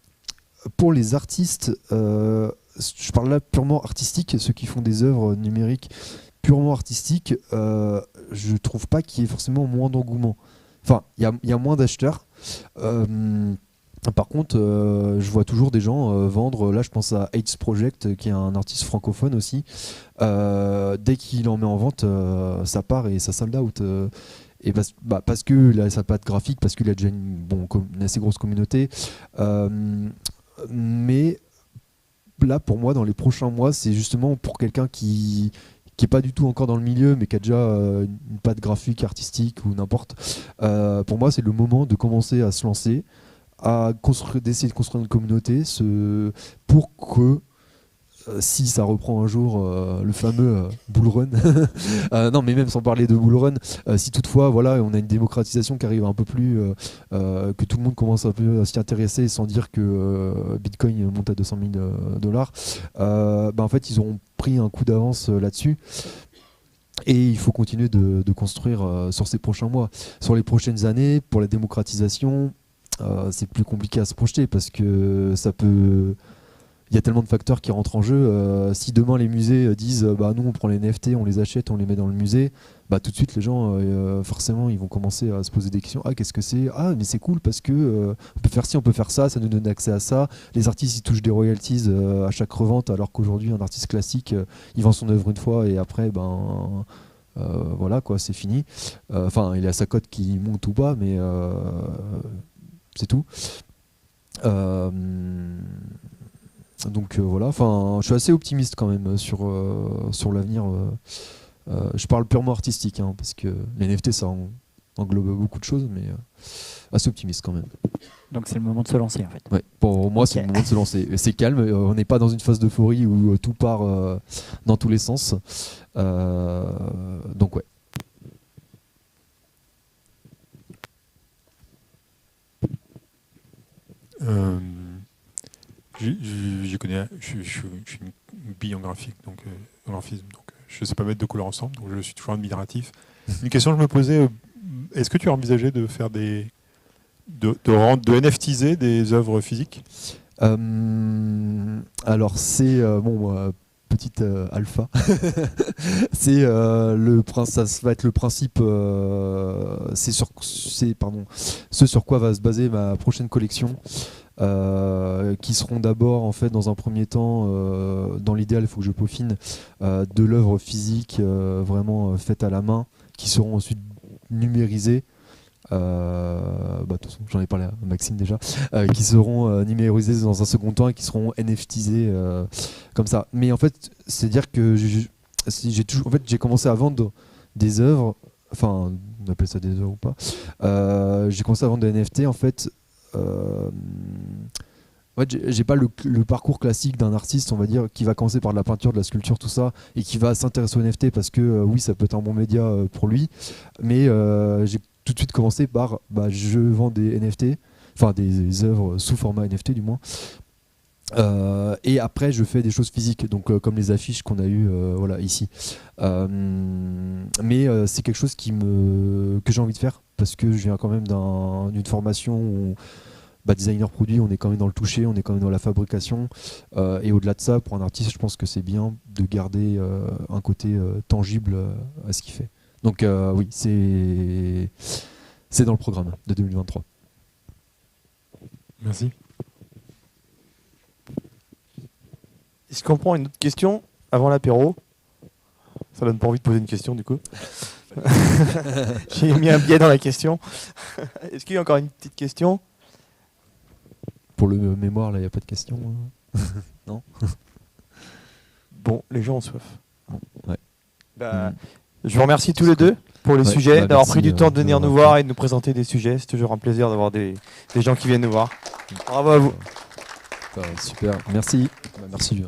pour les artistes, je parle là purement artistique, ceux qui font des œuvres numériques purement artistiques, je trouve pas qu'il y ait forcément moins d'engouement. Enfin, il y a moins d'acheteurs. Par contre, je vois toujours des gens vendre. Là, je pense à H Project, qui est un artiste francophone aussi. Dès qu'il en met en vente, ça part et ça sold out. Et parce qu'il a sa patte graphique, parce qu'il a déjà une assez grosse communauté. Mais là, pour moi, dans les prochains mois, c'est justement pour quelqu'un qui est pas du tout encore dans le milieu, mais qui a déjà une patte graphique, artistique ou n'importe. Pour moi, c'est le moment de commencer à se lancer, d'essayer de construire une communauté, pour que si ça reprend un jour le fameux bull run, non mais même sans parler de bull run, si toutefois voilà, on a une démocratisation qui arrive un peu plus, que tout le monde commence un peu à s'y intéresser sans dire que Bitcoin monte à 200 000 $, en fait ils auront pris un coup d'avance là-dessus. Et il faut continuer de construire sur ces prochains mois. Sur les prochaines années, pour la démocratisation, c'est plus compliqué à se projeter parce que il y a tellement de facteurs qui rentrent en jeu. Si demain les musées disent nous on prend les NFT, on les achète, on les met dans le musée, tout de suite les gens forcément ils vont commencer à se poser des questions. Qu'est-ce que c'est ? Mais c'est cool parce que on peut faire ci, on peut faire ça, ça nous donne accès à ça. Les artistes ils touchent des royalties à chaque revente, alors qu'aujourd'hui un artiste classique il vend son œuvre une fois et après voilà quoi, c'est fini. Il a sa cote qui monte ou pas, mais c'est tout. Donc voilà, je suis assez optimiste quand même sur l'avenir. Je parle purement artistique, parce que les NFT ça englobe beaucoup de choses, mais assez optimiste quand même. Donc c'est le moment de se lancer en fait. Ouais, pour moi c'est le moment de se lancer. C'est calme, on n'est pas dans une phase d'euphorie où tout part dans tous les sens. Donc ouais. Je connais, je suis une bille en graphique, donc en graphisme, donc je ne sais pas mettre deux couleurs ensemble, donc je suis toujours admiratif. Une question que je me posais, est-ce que tu as envisagé de faire de NFTiser des œuvres physiques ? Alors c'est petite alpha. C'est ça va être le principe. Ce sur quoi va se baser ma prochaine collection. Qui seront d'abord en fait dans un premier temps, dans l'idéal il faut que je peaufine, de l'œuvre physique vraiment faite à la main, qui seront ensuite numérisées. De toute façon, j'en ai parlé à Maxime déjà, qui seront numérisées dans un second temps et qui seront NFTisées comme ça. Mais en fait, c'est dire que j'ai commencé à vendre des œuvres, on appelle ça des œuvres ou pas. J'ai commencé à vendre des NFT en fait. J'ai pas le parcours classique d'un artiste, on va dire, qui va commencer par de la peinture, de la sculpture, tout ça, et qui va s'intéresser aux NFT parce que oui, ça peut être un bon média pour lui. Mais j'ai tout de suite commencé par je vends des NFT, des œuvres sous format NFT du moins. Et après je fais des choses physiques, donc comme les affiches qu'on a eues ici. Mais c'est quelque chose que j'ai envie de faire parce que je viens quand même d'une formation où designer produit, on est quand même dans le toucher, on est quand même dans la fabrication, et au-delà de ça, pour un artiste, je pense que c'est bien de garder un côté tangible à ce qu'il fait. Donc oui, c'est dans le programme de 2023. Merci. Est-ce qu'on prend une autre question avant l'apéro ? Ça donne pas envie de poser une question du coup. J'ai mis un biais dans la question. Est-ce qu'il y a encore une petite question ? Pour le mémoire, là, il n'y a pas de question. Non. Bon, les gens ont soif. Ouais. Je vous remercie tous les deux. pour les Ouais, sujets, bah, d'avoir merci, pris du temps de venir d'avoir nous voir et de nous présenter des sujets. C'est toujours un plaisir d'avoir des gens qui viennent nous voir. Bravo à vous. Super, merci. Merci.